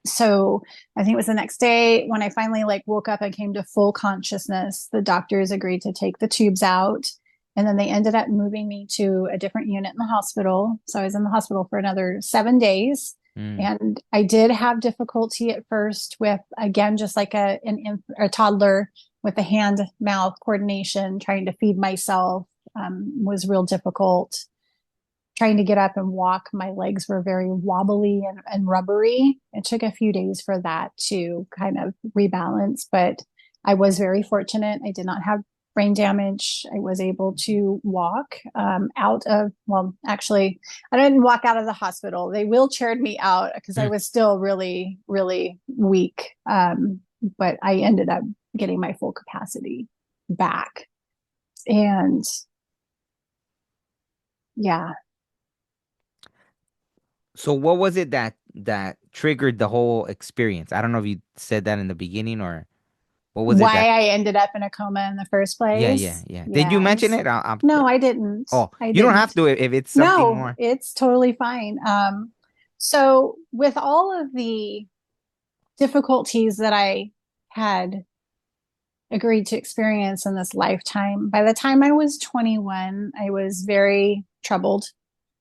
So I think it was the next day when I finally like woke up and came to full consciousness, the doctors agreed to take the tubes out. And then they ended up moving me to a different unit in the hospital. So I was in the hospital for another 7 days. Mm. And I did have difficulty at first with, again, just like a toddler with the hand mouth coordination, trying to feed myself was real difficult. Trying to get up and walk, my legs were very wobbly and rubbery. It took a few days for that to kind of rebalance, but I was very fortunate. I did not have brain damage. I was able to walk out of, well, actually, I didn't walk out of the hospital. They wheelchaired me out because I Mm. was still really, really weak. But I ended up getting my full capacity back. And yeah, So what was it that triggered the whole experience? I don't know if you said that in the beginning or what was it why that I ended up in a coma in the first place. yeah. Did you Yeah, it mention was, it? no, I didn't. Oh, I you don't have didn't. to if it's something No, more. it's totally fine. So with all of the difficulties that I had agreed to experience in this lifetime, by the time I was 21, I was very troubled.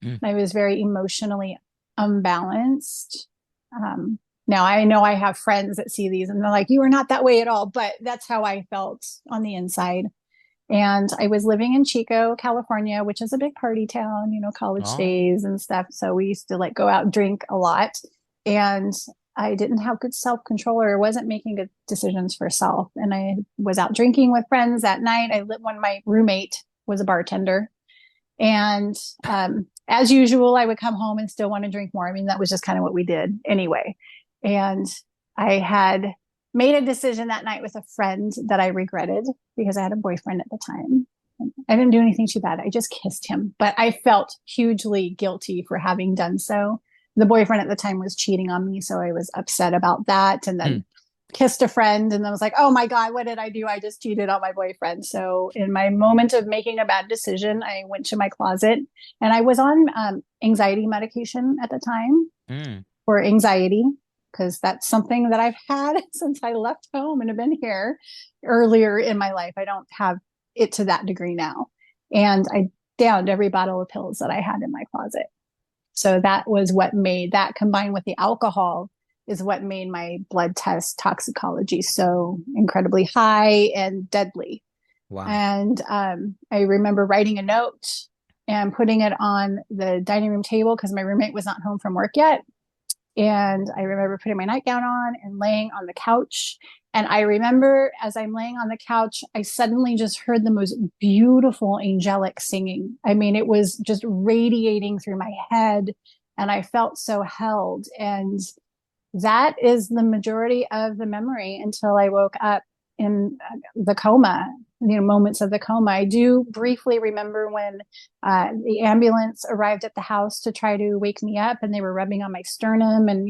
Mm. I was very emotionally unbalanced. Um, Now I know I have friends that see these and they're like, you are not that way at all, but that's how I felt on the inside. And I was living in Chico, California, which is a big party town, college Oh. days and stuff. So we used to like go out and drink a lot. And I didn't have good self control or wasn't making good decisions for self. And I was out drinking with friends that night. I lit when my roommate was a bartender. And as usual, I would come home and still want to drink more. I mean, that was just kind of what we did anyway. And I had made a decision that night with a friend that I regretted because I had a boyfriend at the time. I didn't do anything too bad. I just kissed him, but I felt hugely guilty for having done so. The boyfriend at the time was cheating on me, so I was upset about that. And Mm. then kissed a friend and then was like, oh my God, what did I do? I just cheated on my boyfriend. So, in my moment of making a bad decision, I went to my closet and I was on anxiety medication at the time Mm. for anxiety because that's something that I've had since I left home and have been here earlier in my life. I don't have it to that degree now. And I downed every bottle of pills that I had in my closet. So that was what made that combined with the alcohol is what made my blood test toxicology so incredibly high and deadly. Wow. And I remember writing a note and putting it on the dining room table because my roommate was not home from work yet. And I remember putting my nightgown on and laying on the couch. And I remember as I'm laying on the couch, I suddenly just heard the most beautiful angelic singing. I mean, it was just radiating through my head, and I felt so held. And that is the majority of the memory until I woke up in the coma, moments of the coma. I do briefly remember when the ambulance arrived at the house to try to wake me up and they were rubbing on my sternum and,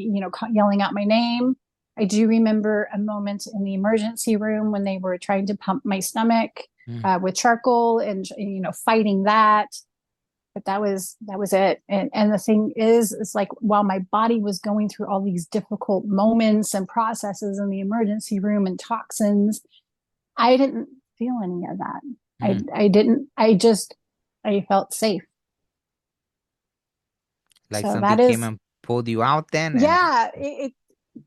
yelling out my name. I do remember a moment in the emergency room when they were trying to pump my stomach Mm. with charcoal and, fighting that, but that was it. And the thing is, it's like while my body was going through all these difficult moments and processes in the emergency room and toxins, I didn't feel any of that. Mm. I didn't. I felt safe. Like So something that came is, and pulled you out then and yeah. It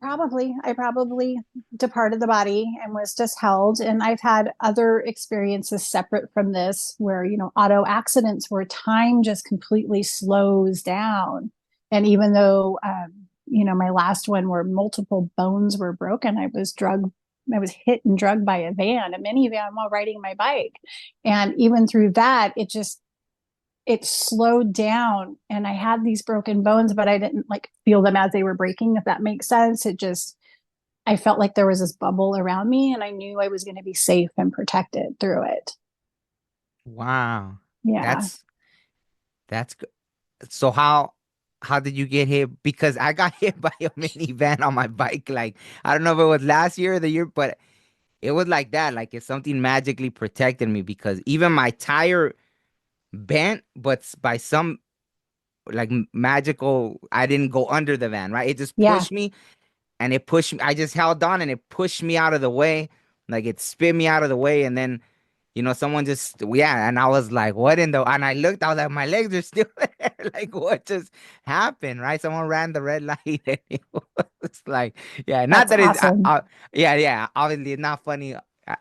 probably I probably departed the body and was just held. And I've had other experiences separate from this where, auto accidents where time just completely slows down. And even though, my last one where multiple bones were broken, I was hit and drugged by a minivan while riding my bike. And even through that, it slowed down and I had these broken bones, but I didn't like feel them as they were breaking, if that makes sense. I felt like there was this bubble around me and I knew I was going to be safe and protected through it. wow. Yeah. That's that's good. So how did you get hit? Because I got hit by a minivan on my bike. Like I don't know if it was last year or the year, but it was like that. Like if something magically protected me because even my tire bent, but by some like magical, I didn't go under the van, right? It just Yeah. pushed me and it pushed me. I just held on and it pushed me out of the way. Like it spit me out of the way. And then, someone just, yeah. And I was like, what in the, and I looked, I was like, my legs are still there. Like, what just happened? Right? Someone ran the red light. And it was like, yeah, not That's that awesome. yeah, yeah. Obviously, it's not funny.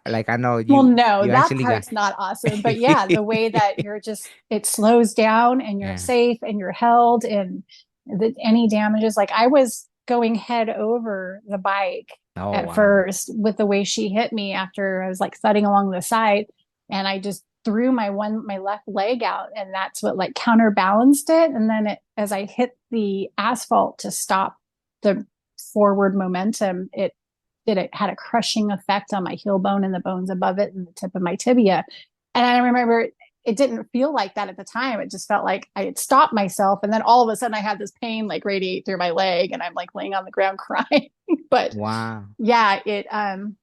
Like, I know Well, no, you that actually got, part's not awesome. But yeah, the way that you're just, it slows down and you're yeah. safe and you're held and any damages. Like I was going head over the bike Oh, at wow. first with the way she hit me after I was like thudding along the side. And I just threw my left leg out and that's what like counterbalanced it. And then as I hit the asphalt to stop the forward momentum, it had a crushing effect on my heel bone and the bones above it and the tip of my tibia. And I remember it didn't feel like that at the time. It just felt like I had stopped myself. And then all of a sudden I had this pain like radiate through my leg and I'm like laying on the ground crying. But Wow. yeah, it, and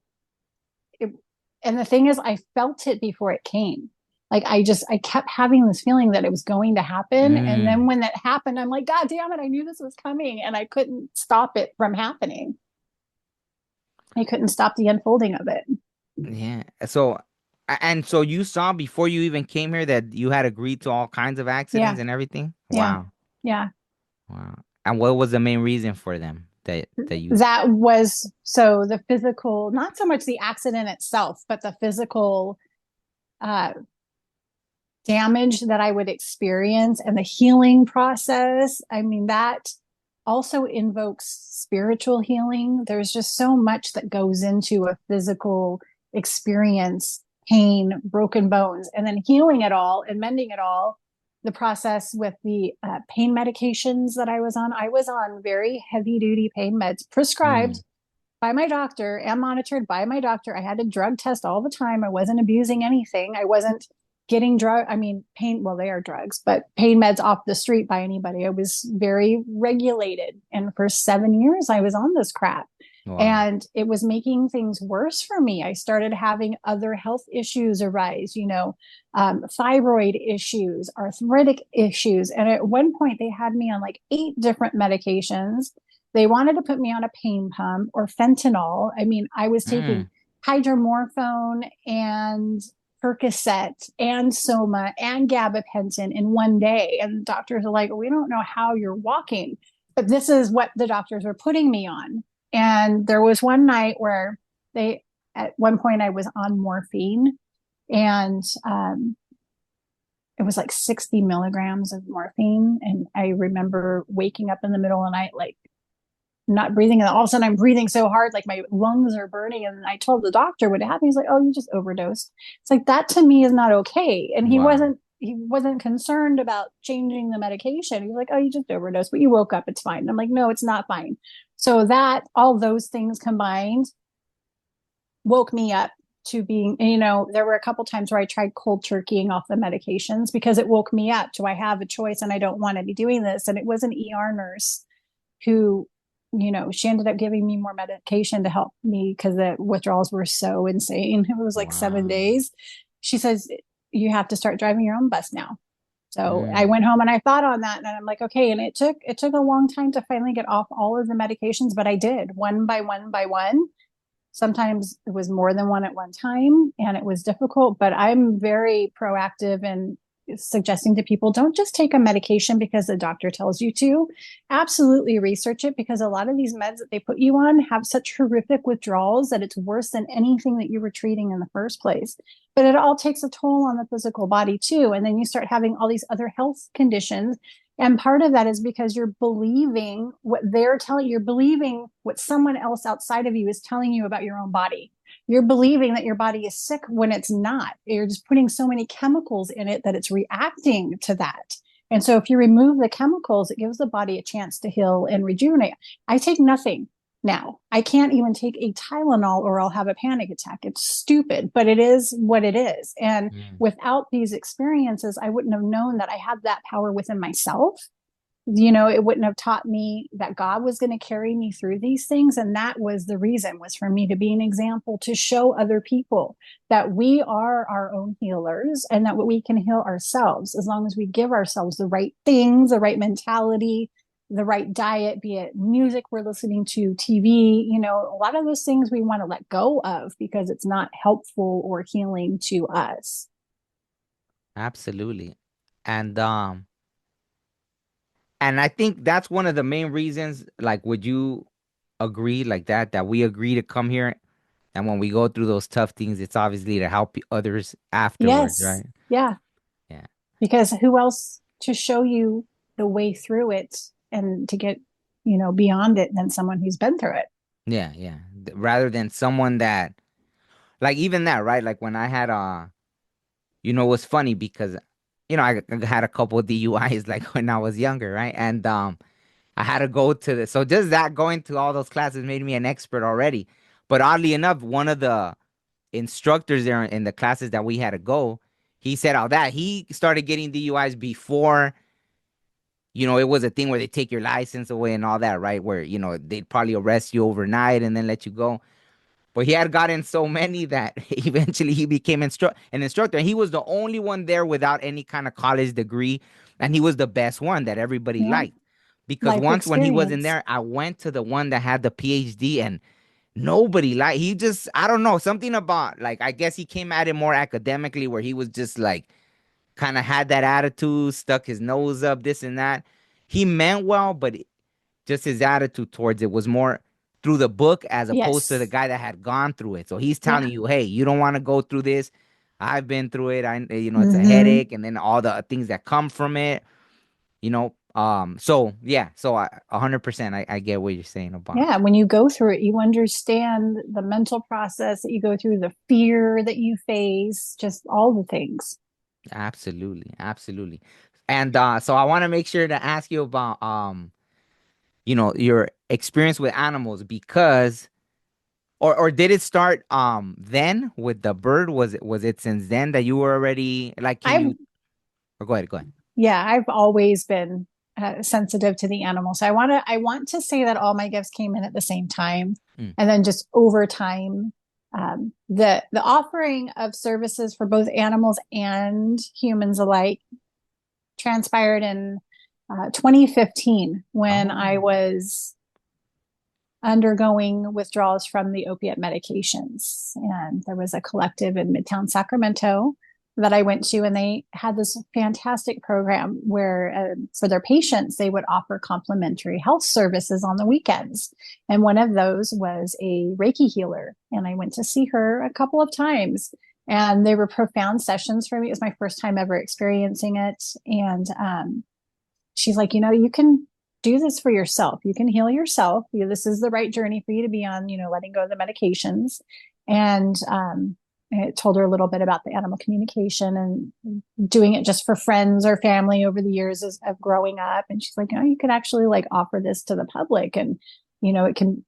the thing is, I felt it before it came. Like I kept having this feeling that it was going to happen. And then Mm. when that happened, I'm like, God damn it, I knew this was coming and I couldn't stop it from happening. I couldn't stop the unfolding of it. Yeah. So you saw before you even came here that you had agreed to all kinds of accidents Yeah, and everything? yeah, Wow. yeah. Wow. And what was the main reason for them that you That was so the physical, not so much the accident itself, but the physical uh, damage that I would experience and the healing process. I mean, that also invokes spiritual healing. There's just so much that goes into a physical experience, pain, broken bones, and then healing it all and mending it all. The process with the pain medications that I was on very heavy duty pain meds mm, prescribed by my doctor and monitored by my doctor. I had a drug test all the time. I wasn't abusing anything. I wasn't getting I mean, pain, well, they are drugs, but pain meds off the street by anybody. I was very regulated. And for 7 years, I was on this crap. wow. And it was making things worse for me. I started having other health issues arise, thyroid issues, arthritic issues. And at one point, they had me on like 8 different medications. They wanted to put me on a pain pump or fentanyl. I mean, I was taking Mm, hydromorphone and Percocet and Soma and gabapentin in one day. And doctors are like, we don't know how you're walking, but this is what the doctors were putting me on. And there was one night where at one point, I was on morphine and it was like 60 milligrams of morphine. And I remember waking up in the middle of the night, like not breathing. And all of a sudden I'm breathing so hard, like my lungs are burning. And I told the doctor what happened. He's like, oh, you just overdosed. It's like, that to me is not okay. And wow. he wasn't concerned about changing the medication. He was like, oh, you just overdosed, but you woke up. It's fine. And I'm like, no, it's not fine. So that all those things combined woke me up to being, there were a couple times where I tried cold turkeying off the medications because it woke me up. Do I have a choice? And I don't want to be doing this. And it was an ER nurse who, she ended up giving me more medication to help me because the withdrawals were so insane. It was like seven Wow. days. She says, you have to start driving your own bus now. So I Mm, went home and I thought on that and I'm like, okay. And it took a long time to finally get off all of the medications, but I did one by one by one. Sometimes it was more than one at one time and it was difficult, but I'm very proactive in suggesting to people don't just take a medication because the doctor tells you to. Absolutely research it because a lot of these meds that they put you on have such horrific withdrawals that it's worse than anything that you were treating in the first place. But it all takes a toll on the physical body too. And then you start having all these other health conditions and part of that is because you're believing what they're telling you, you're believing what someone else outside of you is telling you about your own body. You're believing that your body is sick when it's not. You're just putting so many chemicals in it that it's reacting to that. And so if you remove the chemicals, it gives the body a chance to heal and rejuvenate. I take nothing now. I can't even take a Tylenol or I'll have a panic attack. It's stupid, but it is what it is. And mm, without these experiences, I wouldn't have known that I had that power within myself. It wouldn't have taught me that God was going to carry me through these things. And that was the reason, was for me to be an example to show other people that we are our own healers and that we can heal ourselves as long as we give ourselves the right things, the right mentality, the right diet, be it music we're listening to, TV, a lot of those things we want to let go of because it's not helpful or healing to us. Absolutely. And and I think that's one of the main reasons, like, would you agree like that we agree to come here, and when we go through those tough things, it's obviously to help others afterwards, Yes. right? Yeah. Yeah. Because who else to show you the way through it and to get, beyond it than someone who's been through it? Yeah, yeah. Rather than someone that, like, even that, right? Like when I had it was funny because I had a couple of DUIs like when I was younger, right? And I had to go to so just that going to all those classes made me an expert already. But oddly enough, one of the instructors there in the classes that we had to go, he said all that he started getting DUIs before, it was a thing where they take your license away and all that, right? Where, they'd probably arrest you overnight and then let you go. But he had gotten so many that eventually he became an instructor. And he was the only one there without any kind of college degree. And he was the best one that everybody Yeah. liked. Because Life once when he was in experience. there, I went to the one that had the PhD, and nobody liked, he just, I don't know, something about, like, I guess he came at it more academically, where he was just like, kind of had that attitude, stuck his nose up, this and that. He meant well, but just his attitude towards it was more through the book as opposed to the Yes. guy that had gone through it. So he's Yeah. telling you, hey, you don't want to go through this. I've been through it. It's a Mm-hmm. headache, and then all the things that come from it. So yeah, so 100%, I get what you're saying about. Yeah. When you go through it, you understand the mental process that you go through, the fear that you face, just all the things. Absolutely, absolutely. And so I want to make sure to ask you about your experience with animals, because or did it start then with the bird? Was it since then that you were already like, can I've you, or go ahead, go ahead. Yeah, I've always been sensitive to the animals. So I want to say that all my gifts came in at the same time, Mm. and then just over time, the offering of services for both animals and humans alike transpired in 2015 when I Oh. was undergoing withdrawals from the opiate medications. And there was a collective in Midtown Sacramento that I went to, and they had this fantastic program where for their patients, they would offer complimentary health services on the weekends. And one of those was a Reiki healer. And I went to see her a couple of times. And they were profound sessions for me. It was my first time ever experiencing it. And she's like, you can do this for yourself. You can heal yourself. This is the right journey for you to be on, letting go of the medications. And I told her a little bit about the animal communication and doing it just for friends or family over the years of growing up. And she's like, you could actually like offer this to the public, and, it can,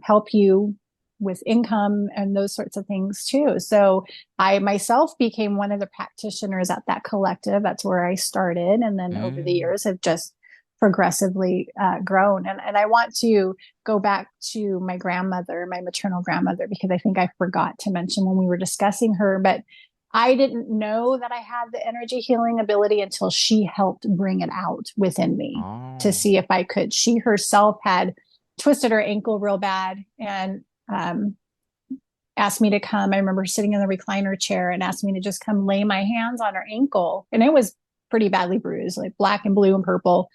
help you with income and those sorts of things too. So I myself became one of the practitioners at that collective. That's where I started. And then over the Mm. years have just progressively grown. And I want to go back to my grandmother, my maternal grandmother, because I think I forgot to mention when we were discussing her, but I didn't know that I had the energy healing ability until she helped bring it out within me to Oh. see if I could. She herself had twisted her ankle real bad, and um, asked me to come. I remember sitting in the recliner chair and asked me to just come lay my hands on her ankle. And it was pretty badly bruised, like black and blue and purple.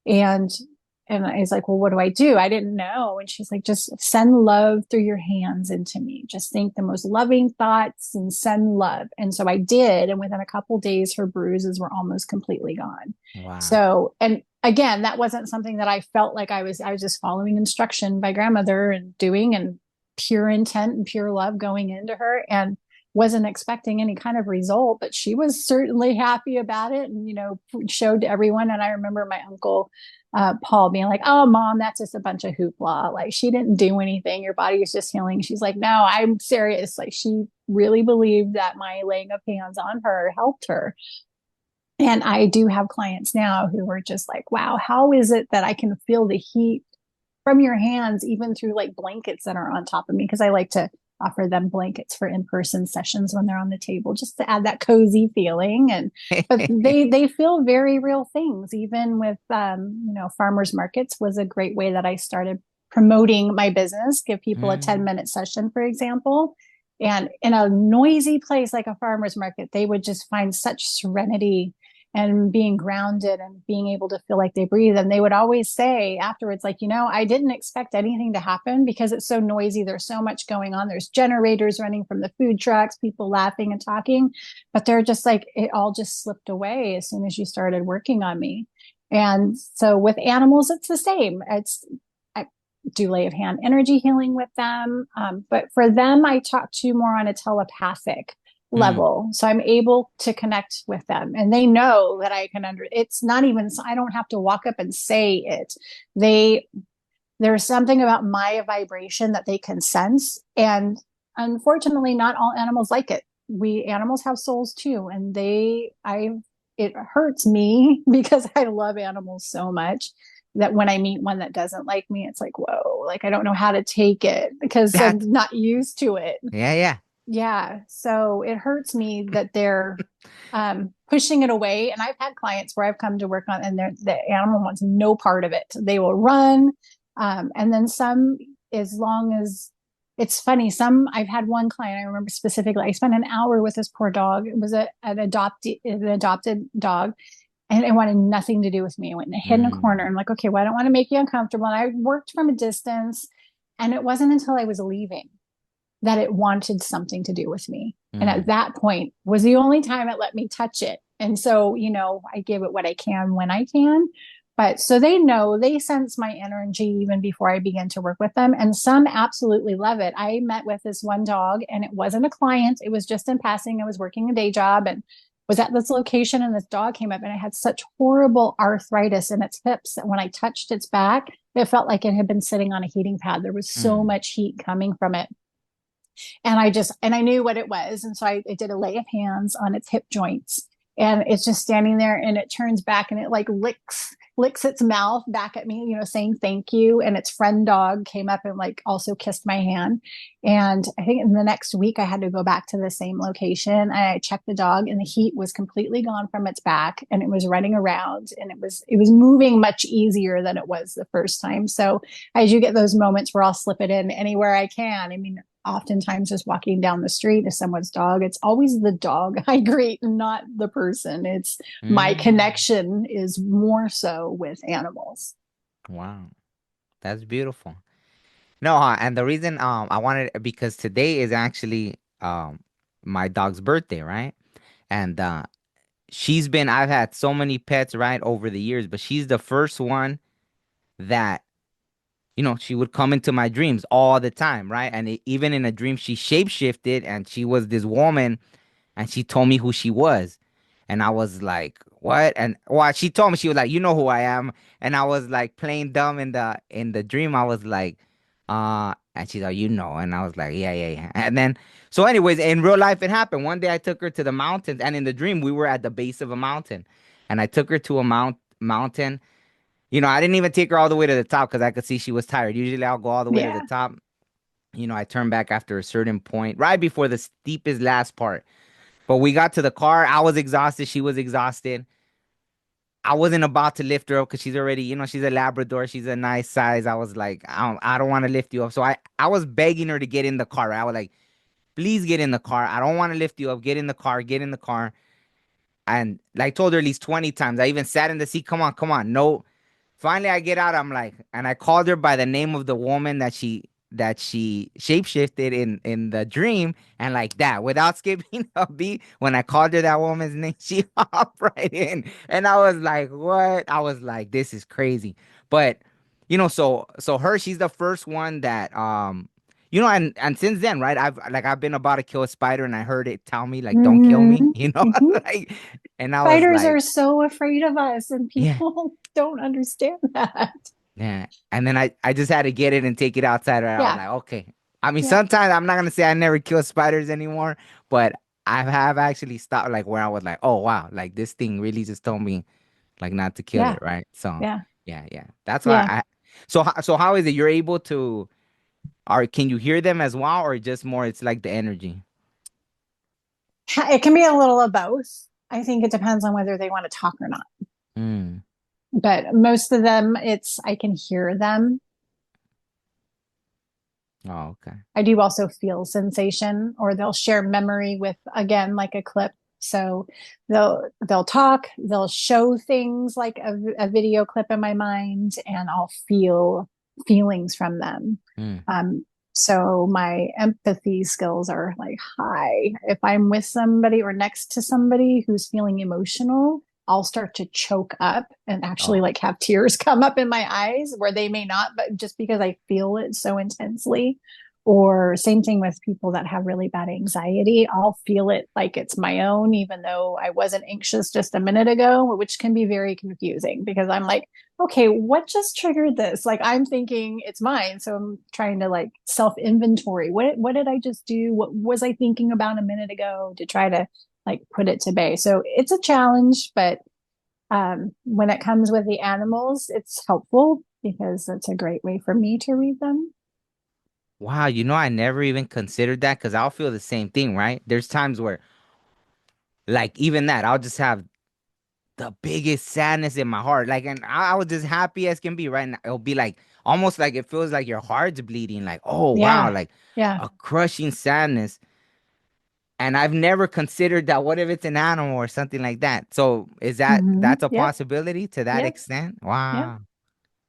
And I was like, well, what do I do? I didn't know. And she's like, just send love through your hands into me. Just think the most loving thoughts and send love. And so I did. And within a couple days, her bruises were almost completely gone. Wow. So, and again, that wasn't something that I felt like I was just following instruction by grandmother and doing, and pure intent and pure love going into her, and wasn't expecting any kind of result, but she was certainly happy about it, and showed to everyone. And I remember my uncle Paul being like, "Oh, mom, that's just a bunch of hoopla. Like, she didn't do anything. Your body is just healing." She's like, "No, I'm serious. Like, she really believed that my laying of hands on her helped her." And I do have clients now who are just like, "Wow, how is it that I can feel the heat from your hands, even through like blankets that are on top of me?" Because I like to offer them blankets for in-person sessions when they're on the table, just to add that cozy feeling. And but they feel very real things. Even with farmers markets was a great way that I started promoting my business. Give people a Mm. 10-minute session, for example. And in a noisy place like a farmer's market, they would just find such serenity and being grounded and being able to feel like they breathe. And they would always say afterwards, like, I didn't expect anything to happen because it's so noisy. There's so much going on. There's generators running from the food trucks, people laughing and talking, but they're just like, it all just slipped away as soon as you started working on me. And so with animals, it's the same. I do lay of hand energy healing with them. But for them, I talk to more on a telepathic Mm. level. So I'm able to connect with them and they know that I can it's not even, I don't have to walk up and say it. There's something about my vibration that they can sense. And unfortunately, not all animals like it. We animals have souls too. And it hurts me because I love animals so much that when I meet one that doesn't like me, it's like, whoa, like I don't know how to take it because I'm That, not used to it. yeah, yeah. Yeah. So it hurts me that they're pushing it away. And I've had clients where I've come to work on, and the animal wants no part of it. They will run. And then some, as long as it's funny, I've had one client, I remember specifically, I spent an hour with this poor dog. It was an adopted dog, and it wanted nothing to do with me. It went and hid in a corner. Mm. I'm like, okay, well, I don't want to make you uncomfortable. And I worked from a distance. And it wasn't until I was leaving that it wanted something to do with me. And at Mm. that point was the only time it let me touch it. And so, I give it what I can when I can. But so they know, they sense my energy even before I begin to work with them. And some absolutely love it. I met with this one dog and it wasn't a client. It was just in passing. I was working a day job and was at this location, and this dog came up, and it had such horrible arthritis in its hips that when I touched its back, it felt like it had been sitting on a heating pad. There was so Mm. much heat coming from it. And I knew what it was. And so I did a lay of hands on its hip joints, and it's just standing there, and it turns back and it like licks its mouth back at me, saying thank you. And its friend dog came up and like also kissed my hand. And I think in the next week I had to go back to the same location, and I checked the dog, and the heat was completely gone from its back, and it was running around, and it was moving much easier than it was the first time. So I do get those moments where I'll slip it in anywhere I can. I mean, oftentimes just walking down the street is someone's dog. It's always the dog I greet, not the person. It's my Mm. connection is more so with animals. Wow. That's beautiful. No, and the reason I wanted, because today is actually my dog's birthday, right? And I've had so many pets, right, over the years, but she's the first one that, she would come into my dreams all the time, right? And even in a dream, she shapeshifted and she was this woman and she told me who she was. And I was like, what? And well, she told me, she was like, you know who I am. And I was like playing dumb in the dream. I was like, and she's like, and I was like, yeah, yeah, yeah. And then so anyways, in real life it happened. One day I took her to the mountains, and in the dream we were at the base of a mountain. And I took her to a mountain. I didn't even take her all the way to the top because I could see she was tired. Usually I'll go all the way to the Yeah. top. I turn back after a certain point, right before the steepest last part. But we got to the car. I was exhausted. She was exhausted. I wasn't about to lift her up because she's already, she's a Labrador. She's a nice size. I was like, I don't want to lift you up. So I was begging her to get in the car. Right? I was like, please get in the car. I don't want to lift you up. Get in the car. Get in the car. And like told her at least 20 times. I even sat in the seat. Come on, come on. No. Finally, I get out. I'm like, and I called her by the name of the woman that she shapeshifted in the dream, and like that, without skipping a beat. When I called her that woman's name, she hopped right in, and I was like, "What?" I was like, "This is crazy." But so she's the first one that and since then, right? I've been about to kill a spider, and I heard it tell me like, "Don't kill me," Mm-hmm. Mm-hmm. like, and I was Spiders are like, so afraid of us, and "Yeah." people don't understand that. Yeah. And then I just had to get it and take it outside. Right? I was Yeah. like, okay. I mean, Yeah. sometimes I'm not gonna say I never kill spiders anymore, but I have actually stopped, like where I was like, oh wow, like this thing really just told me like not to kill Yeah. it, right? So Yeah. yeah, yeah. That's why Yeah. so how is it you're able to? can you hear them as well, or just more it's like the energy? It can be a little of both. I think it depends on whether they want to talk or not. Mm. But most of them, it's I can hear them. Oh, okay. I do also feel sensation, or they'll share memory with, again, like a clip. So they'll talk, they'll show things like a video clip in my mind, and I'll feel feelings from them. Mm. Um, so my empathy skills are like high. If I'm with somebody or next to somebody who's feeling emotional, I'll start to choke up and actually Oh, like have tears come up in my eyes where they may not, but just because I feel it so intensely. Or same thing with people that have really bad anxiety. I'll feel it like it's my own, even though I wasn't anxious just a minute ago, which can be very confusing because I'm like, okay, what just triggered this? Like I'm thinking it's mine. So I'm trying to like self inventory. What did I just do? What was I thinking about a minute ago to try to like put it to bay? So it's a challenge, but when it comes with the animals, it's helpful because it's a great way for me to read them. wow. I never even considered that because I'll feel the same thing, right? There's times where, like, even that, I'll just have the biggest sadness in my heart. Like, and I was just happy as can be, right? And it'll be like almost like it feels like your heart's bleeding, like, oh wow, Yeah. like Yeah. a crushing sadness. And I've never considered that. What if it's an animal or something like that? So that's a Yep. possibility to that Yep. extent? Yep. Wow.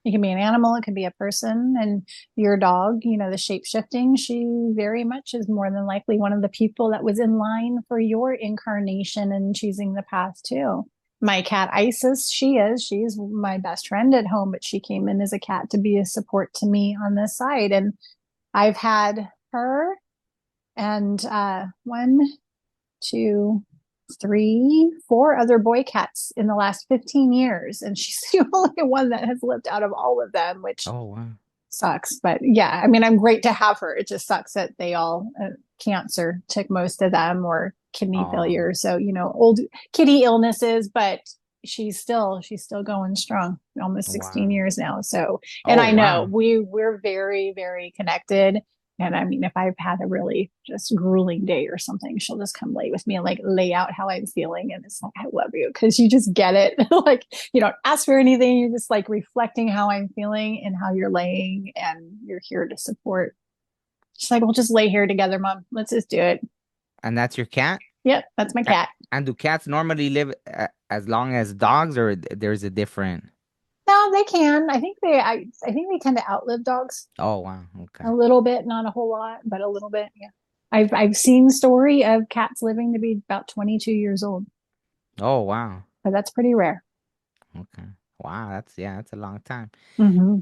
It can be an animal, it can be a person, and your dog, the shape shifting, she very much is more than likely one of the people that was in line for your incarnation and choosing the path too. My cat Isis, she's my best friend at home, but she came in as a cat to be a support to me on this side. And I've had her and one, two, three, four other boy cats in the last 15 years. And she's the only one that has lived out of all of them, which Oh wow. sucks. But yeah, I mean, I'm great to have her. It just sucks that they all, cancer took most of them or kidney Oh, failure. So, old kitty illnesses, but she's still going strong, almost 16 wow. years now. So, and Oh I know wow. we're very, very connected. And I mean, if I've had a really just grueling day or something, she'll just come lay with me and like lay out how I'm feeling. And it's like, I love you because you just get it. Like, you don't ask for anything. You're just like reflecting how I'm feeling and how you're laying, and you're here to support. She's like, we'll just lay here together, mom. Let's just do it. And that's your cat? Yep, that's my A- cat. And do cats normally live as long as dogs, or there's a different? No, they can. I think they tend to outlive dogs Oh wow. Okay. a little bit, not a whole lot, but a little bit. Yeah. I've seen story of cats living to be about 22 years old, Oh wow. but that's pretty rare. Okay. Wow, that's a long time. Mm-hmm.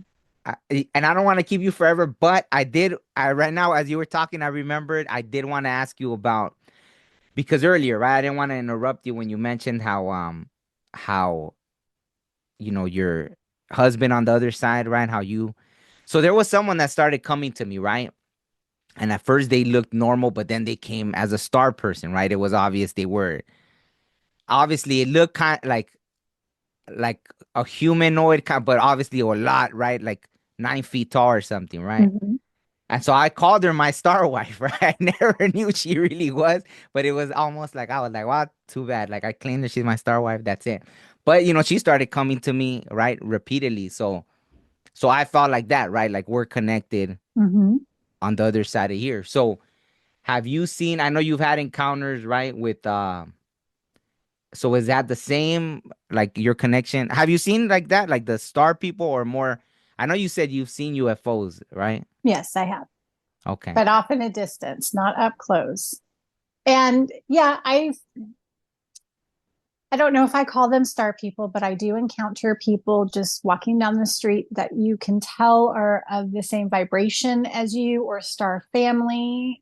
And I don't want to keep you forever, but I right now as you were talking, I remembered I did want to ask you about, because earlier, right? I didn't want to interrupt you when you mentioned how your husband on the other side, right? So there was someone that started coming to me, right? And at first they looked normal, but then they came as a star person, right? It was obvious they were. Obviously, it looked kind like a humanoid kind, but obviously a lot, right? Like 9 feet tall or something, right? Mm-hmm. And so I called her my star wife, right? I never knew she really was, but it was almost like I was like, wow, too bad. Like I claimed that she's my star wife, that's it. But she started coming to me, right, repeatedly. So I felt like that, right? Like we're connected Mm-hmm. on the other side of here. So have you seen, I know you've had encounters, right, with so is that the same, like your connection? Have you seen like that, like the star people or more? I know you said you've seen UFOs, right? Yes, I have, Okay. but off in a distance, not up close. And yeah, I don't know if I call them star people, but I do encounter people just walking down the street that you can tell are of the same vibration as you or star family.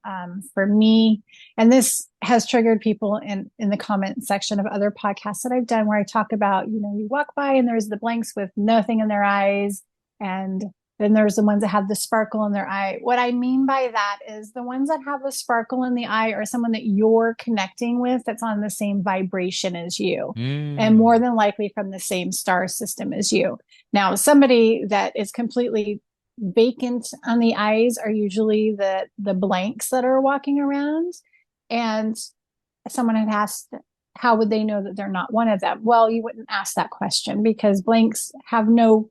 For me, and this has triggered people in the comment section of other podcasts that I've done where I talk about, you walk by and there's the blanks with nothing in their eyes, and then there's the ones that have the sparkle in their eye. What I mean by that is the ones that have the sparkle in the eye are someone that you're connecting with that's on the same vibration as you, and more Mm. than likely from the same star system as you. Now, somebody that is completely vacant on the eyes are usually the blanks that are walking around. And someone had asked, how would they know that they're not one of them? Well, you wouldn't ask that question because blanks have no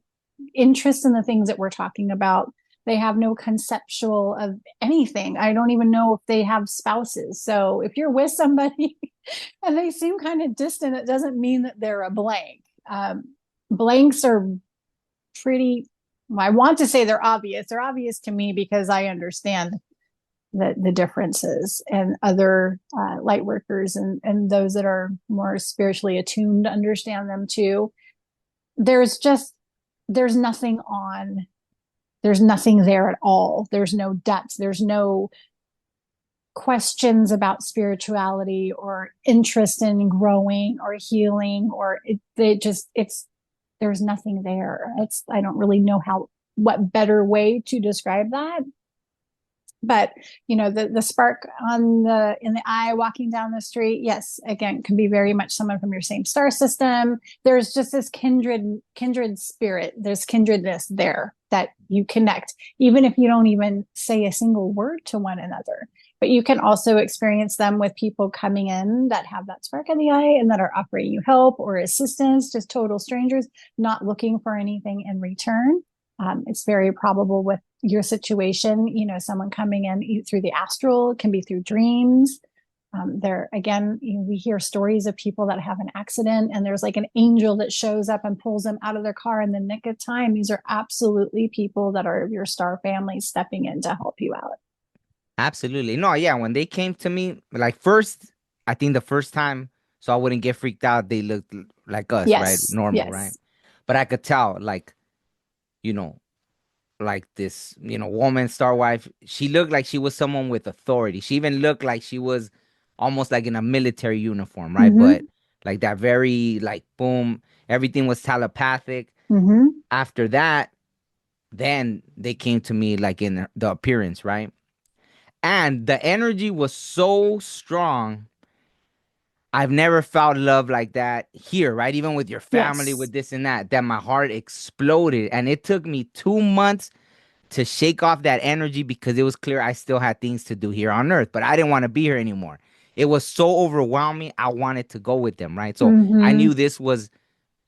interest in the things that we're talking about. They have no conceptual of anything. I don't even know if they have spouses. So if you're with somebody and they seem kind of distant, it doesn't mean that they're a blank. Blanks are pretty, well, I want to say they're obvious. They're obvious to me because I understand the differences, and other light workers and those that are more spiritually attuned understand them too. There's just, there's nothing on, there's nothing there at all. There's no depth. There's no questions about spirituality or interest in growing or healing, or they just, it's, there's nothing there. It's, I don't really know how, what better way to describe that. But you know, the spark on the in the eye walking down the street, yes, again, can be very much someone from your same star system. There's just this kindred spirit. There's kindredness there that you connect, even if you don't even say a single word to one another. But you can also experience them with people coming in that have that spark in the eye and that are offering you help or assistance, just total strangers, not looking for anything in return. It's very probable with your situation, you know, someone coming in through the astral, it can be through dreams. There, again, you know, we hear stories of people that have an accident and there's like an angel that shows up and pulls them out of their car in the nick of time. These are absolutely people that are your star family stepping in to help you out. Absolutely. No, yeah, when they came to me, like first, I think the first time, so I wouldn't get freaked out, they looked like us, right? Yes, Normal, right? yes. But I could tell, like, you know, like this, woman, star wife, she looked like she was someone with authority. She even looked like she was almost like in a military uniform, right? But Mm-hmm. like that very, like, boom, everything was telepathic. Mm-hmm. After that, then they came to me like in the appearance, right? And the energy was so strong. I've never felt love like that here, right? Even with your family, Yes. with this and that my heart exploded. And it took me 2 months to shake off that energy because it was clear I still had things to do here on earth, but I didn't want to be here anymore. It was so overwhelming. I wanted to go with them, right? So I Mm-hmm. knew this was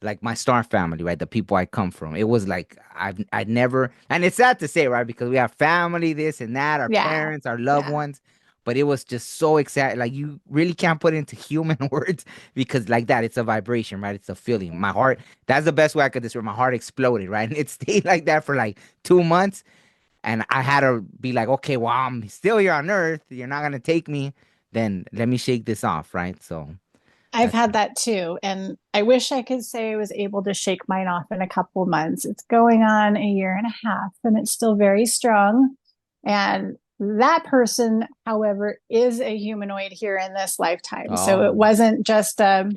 like my star family, right? The people I come from. It was like I'd never, and it's sad to say, right? Because we have family, this and that, our Yeah. parents, our loved Yeah. ones. But it was just so exciting. Like you really can't put it into human words because like that, it's a vibration, right? It's a feeling. My heart, that's the best way I could describe. My heart exploded, right? And it stayed like that for like 2 months. And I had to be like, okay, well, I'm still here on earth. You're not gonna take me. Then let me shake this off, right? So I've that's had that too. And I wish I could say I was able to shake mine off in a couple months. It's going on a year and a half and it's still very strong. And that person, however, is a humanoid here in this lifetime. So it oh, wasn't just a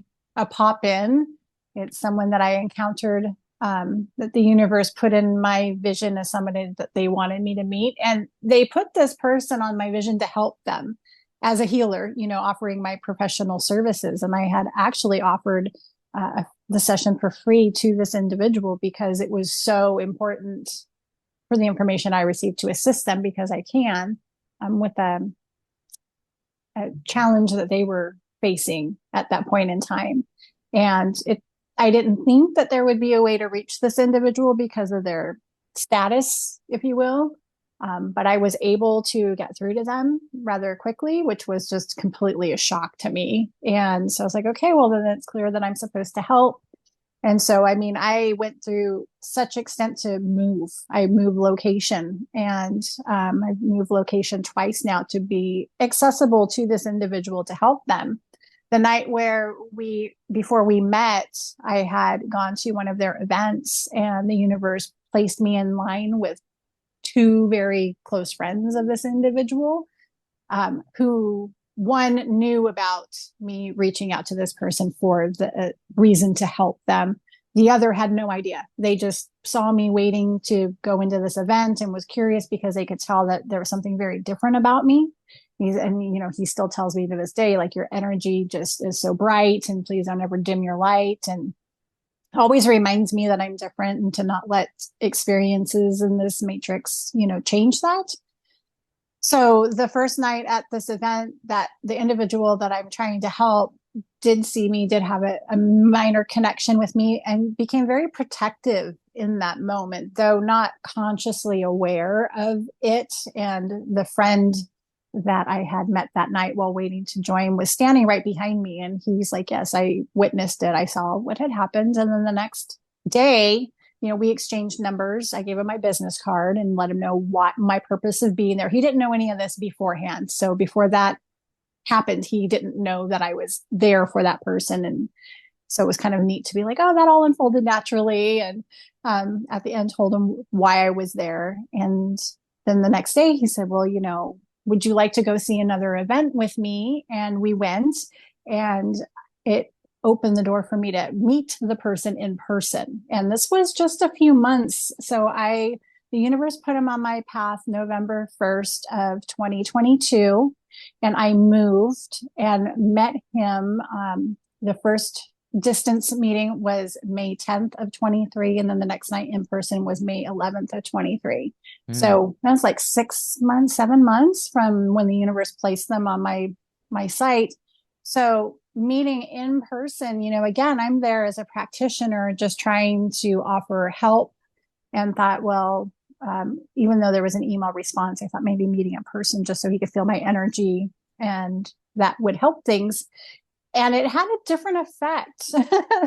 pop in, it's someone that I encountered, that the universe put in my vision as somebody that they wanted me to meet. And they put this person on my vision to help them as a healer, you know, offering my professional services. And I had actually offered the session for free to this individual because it was so important for the information I received to assist them because I can, with a challenge that they were facing at that point in time. And I didn't think that there would be a way to reach this individual because of their status, if you will. But I was able to get through to them rather quickly, which was just completely a shock to me. And so I was like, okay, well, then it's clear that I'm supposed to help. And so, I mean, I went through such extent to move. I moved location and I've moved location twice now to be accessible to this individual to help them. The night where before we met, I had gone to one of their events and the universe placed me in line with two very close friends of this individual, who one knew about me reaching out to this person for the reason to help them. The other had no idea. They just saw me waiting to go into this event and was curious because they could tell that there was something very different about me. And you know, he still tells me to this day, like, your energy just is so bright and please don't ever dim your light. And always reminds me that I'm different and to not let experiences in this matrix, change that. So the first night at this event, that the individual that I'm trying to help did see me, did have a minor connection with me, and became very protective in that moment, though not consciously aware of it. And the friend that I had met that night while waiting to join was standing right behind me. And he's like, yes, I witnessed it. I saw what had happened. And then the next day, we exchanged numbers. I gave him my business card and let him know what my purpose of being there. He didn't know any of this beforehand. So before that happened, he didn't know that I was there for that person. And so it was kind of neat to be like, oh, that all unfolded naturally. And at the end, told him why I was there. And then the next day, he said, well, would you like to go see another event with me? And we went, and it opened the door for me to meet the person in person. And this was just a few months. So the universe put him on my path November 1st of 2022. And I moved and met him. The first distance meeting was May 10th of 23. And then the next night in person was May 11th of 23. Mm, So that was like 6 months, 7 months from when the universe placed them on my site. So meeting in person, again, I'm there as a practitioner just trying to offer help, and thought, well, even though there was an email response, I thought maybe meeting in person just so he could feel my energy and that would help things. And it had a different effect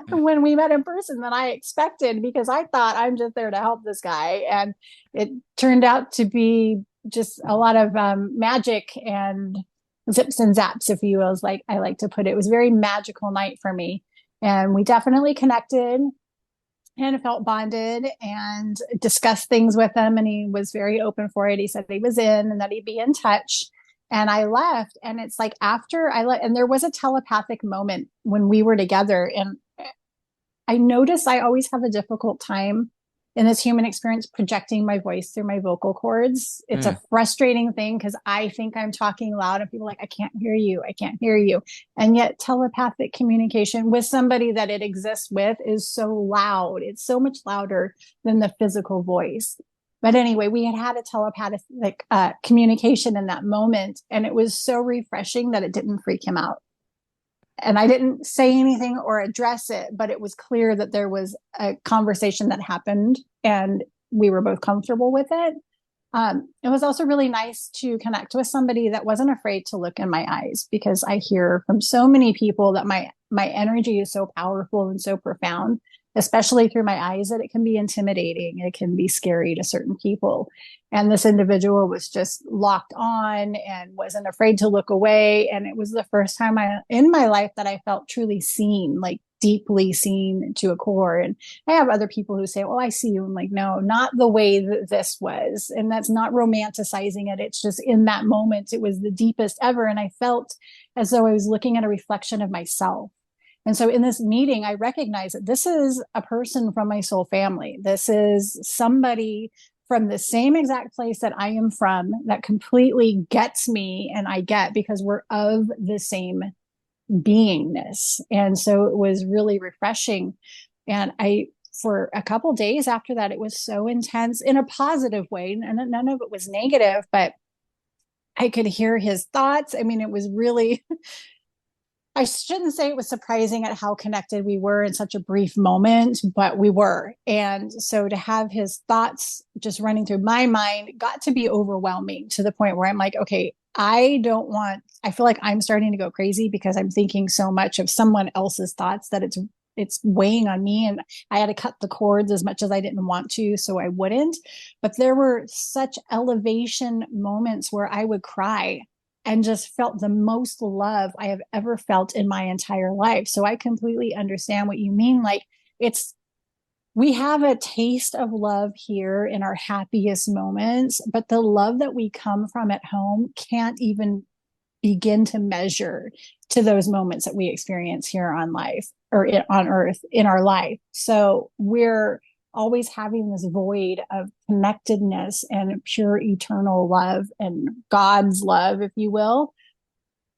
when we met in person than I expected, because I thought I'm just there to help this guy. And it turned out to be just a lot of magic and zips and zaps, if you will, is like I like to put it. It was a very magical night for me. And we definitely connected and felt bonded and discussed things with him. And he was very open for it. He said he was in and that he'd be in touch. And I left. And it's like after I left, and there was a telepathic moment when we were together. And I noticed I always have a difficult time in this human experience projecting my voice through my vocal cords. It's a mm, frustrating thing because I think I'm talking loud and people are like, I can't hear you. I can't hear you. And yet telepathic communication with somebody that it exists with is so loud. It's so much louder than the physical voice. But anyway, we had a telepathic communication in that moment. And it was so refreshing that it didn't freak him out. And I didn't say anything or address it, but it was clear that there was a conversation that happened and we were both comfortable with it. It was also really nice to connect with somebody that wasn't afraid to look in my eyes, because I hear from so many people that my energy is so powerful and so profound, especially through my eyes, that it can be intimidating. It can be scary to certain people. And this individual was just locked on and wasn't afraid to look away. And it was the first time in my life that I felt truly seen, like deeply seen to a core. And I have other people who say, well, I see you. I'm like, no, not the way that this was. And that's not romanticizing it. It's just in that moment, it was the deepest ever. And I felt as though I was looking at a reflection of myself. And so in this meeting, I recognize that this is a person from my soul family. This is somebody from the same exact place that I am from that completely gets me and I get, because we're of the same beingness. And so it was really refreshing. And for a couple days after that, it was so intense in a positive way. And none of it was negative, but I could hear his thoughts. I mean, it was really, I shouldn't say it was surprising at how connected we were in such a brief moment, but we were. And so to have his thoughts just running through my mind got to be overwhelming, to the point where I'm like, okay, I feel like I'm starting to go crazy because I'm thinking so much of someone else's thoughts that it's weighing on me. And I had to cut the cords as much as I didn't want to, so I wouldn't. But there were such elevation moments where I would cry and just felt the most love I have ever felt in my entire life. So I completely understand what you mean. Like, we have a taste of love here in our happiest moments, but the love that we come from at home can't even begin to measure to those moments that we experience here on life, or on earth in our life. So we're always having this void of connectedness and pure eternal love and God's love, if you will.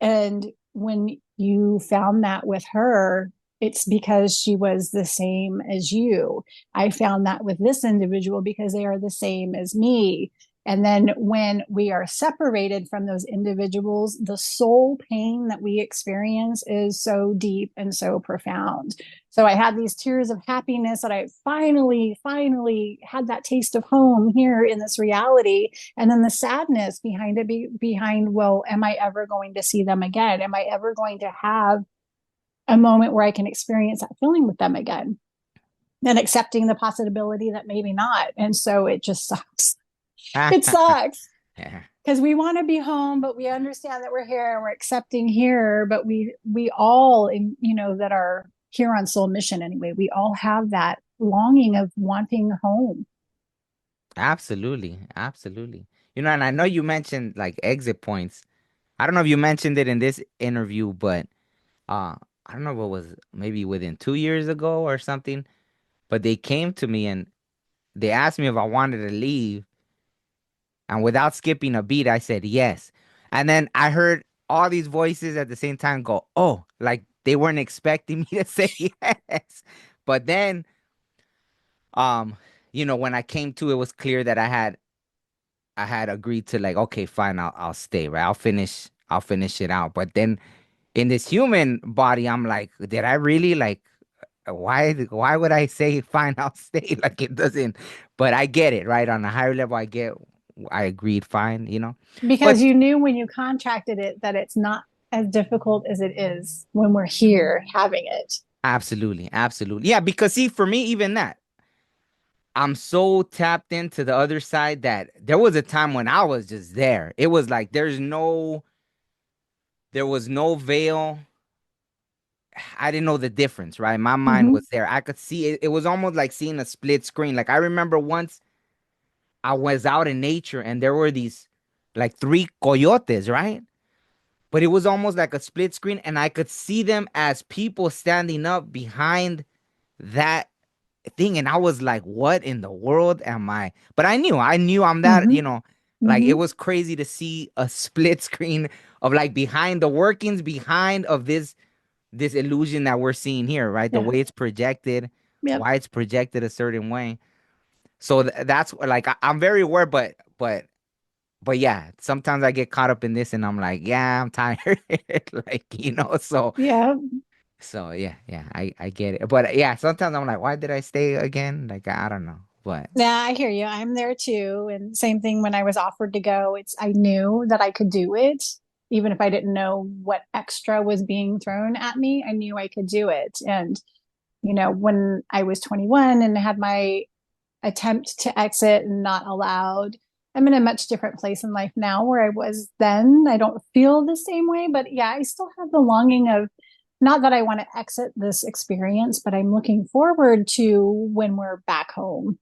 And when you found that with her, it's because she was the same as you. I found that with this individual because they are the same as me. And then when we are separated from those individuals, the soul pain that we experience is so deep and so profound. So I had these tears of happiness that I finally had that taste of home here in this reality. And then the sadness behind it, behind, well, am I ever going to see them again? Am I ever going to have a moment where I can experience that feeling with them again? And accepting the possibility that maybe not. And so it just sucks. It sucks Yeah. because we want to be home, but we understand that we're here and we're accepting here. But we all, that are here on soul mission anyway, we all have that longing of wanting home. Absolutely. Absolutely. And I know you mentioned like exit points. I don't know if you mentioned it in this interview, but I don't know what was maybe within 2 years ago or something, but they came to me and they asked me if I wanted to leave. And without skipping a beat, I said yes. And then I heard all these voices at the same time go, oh, like they weren't expecting me to say yes. But then, um, when I came to, it was clear that I had agreed to like, okay, fine, I'll stay, right? I'll finish it out. But then in this human body, I'm like, did I really like why would I say fine, I'll stay? Like it doesn't, but I get it, right? On a higher level, I agreed, fine. Because But you knew when you contracted it that it's not as difficult as it is when we're here having it. absolutely, absolutely. Yeah, because see, for me, even that, I'm so tapped into the other side that there was a time when I was just there. It was like there was no veil. I didn't know the difference, right? My mind Mm-hmm. was there. I could see it. It was almost like seeing a split screen. Like I remember once I was out in nature and there were these like three coyotes, right? But it was almost like a split screen and I could see them as people standing up behind that thing and I was like, what in the world am I? But I knew I'm that, Mm-hmm. like it Mm-hmm. was crazy to see a split screen of like behind the workings behind of this illusion that we're seeing here, right? The Yeah. way it's projected, Yep. why it's projected a certain way. So that's like I'm very aware, but yeah, sometimes I get caught up in this and I'm like, yeah, I'm tired. Like, so Yeah. yeah, yeah, I get it. But yeah, sometimes I'm like, why did I stay again? Like I don't know. But Yeah, I hear you. I'm there too. And same thing when I was offered to go, I knew that I could do it. Even if I didn't know what extra was being thrown at me, I knew I could do it. And, when I was 21 and had my attempt to exit and not allowed, I'm in a much different place in life now where I was then. I don't feel the same way, but yeah, I still have the longing of not that I want to exit this experience, but I'm looking forward to when we're back home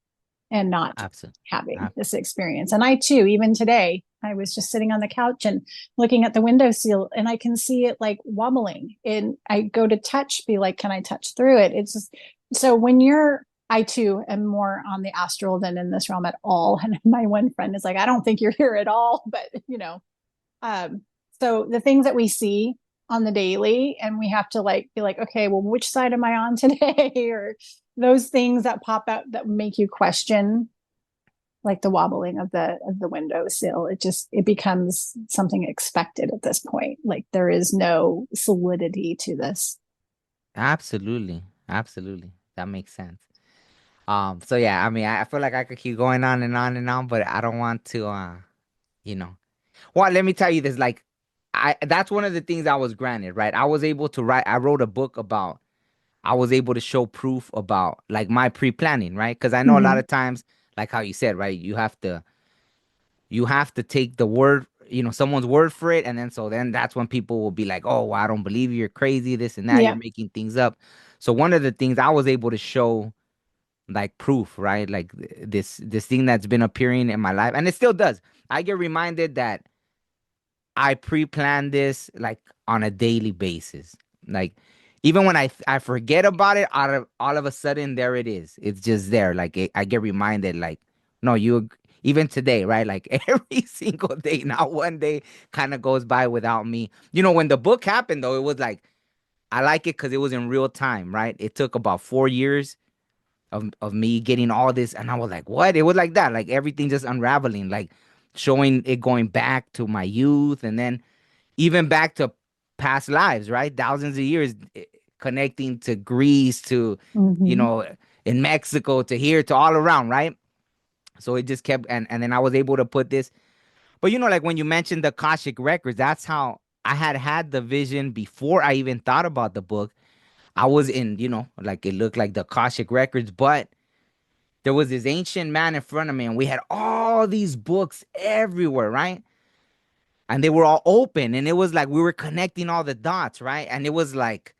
and not absolutely. having this experience. And I too, even today, I was just sitting on the couch and looking at the windowsill and I can see it like wobbling. And I go to touch, be like, can I touch through it? It's just so when I too am more on the astral than in this realm at all. And my one friend is like, I don't think you're here at all. But, um, so the things that we see on the daily and we have to like be like, okay, well, which side am I on today? Or those things that pop out that make you question like the wobbling of the windowsill. It becomes something expected at this point. Like there is no solidity to this. Absolutely. Absolutely. That makes sense. So yeah, I mean, I feel like I could keep going on and on and on, but I don't want to, you know. Well, let me tell you this, like, that's one of the things I was granted, right? I was able to write, I wrote a book about, I was able to show proof about like my pre-planning, right? Because I know a lot Mm-hmm. of times, like how you said, right, you have to take the word, someone's word for it, and then that's when people will be like, oh, well, I don't believe you, you're crazy, this and that, you're Yeah. making things up. So one of the things I was able to show like proof, right? Like this thing that's been appearing in my life, and it still does. I get reminded that I pre-plan this like on a daily basis. Like even when I forget about it, all of a sudden there it is. It's just there. Like I get reminded. Like no, even today, right? Like every single day, not one day kind of goes by without me. When the book happened, though, it was like I like it because it was in real time, right? It took about 4 years of me getting all this, and I was like, what? It was like that, like everything just unraveling, like showing it going back to my youth, and then even back to past lives, right? Thousands of years, connecting to Greece, to, you Hmm. know, in Mexico, to here, to all around, right? So it just kept, and then I was able to put this. But like when you mentioned the Akashic records, that's how I had the vision before I even thought about the book. I was in, like it looked like the Akashic records, but there was this ancient man in front of me, and we had all these books everywhere, right? And they were all open, and it was like we were connecting all the dots, right? And it was like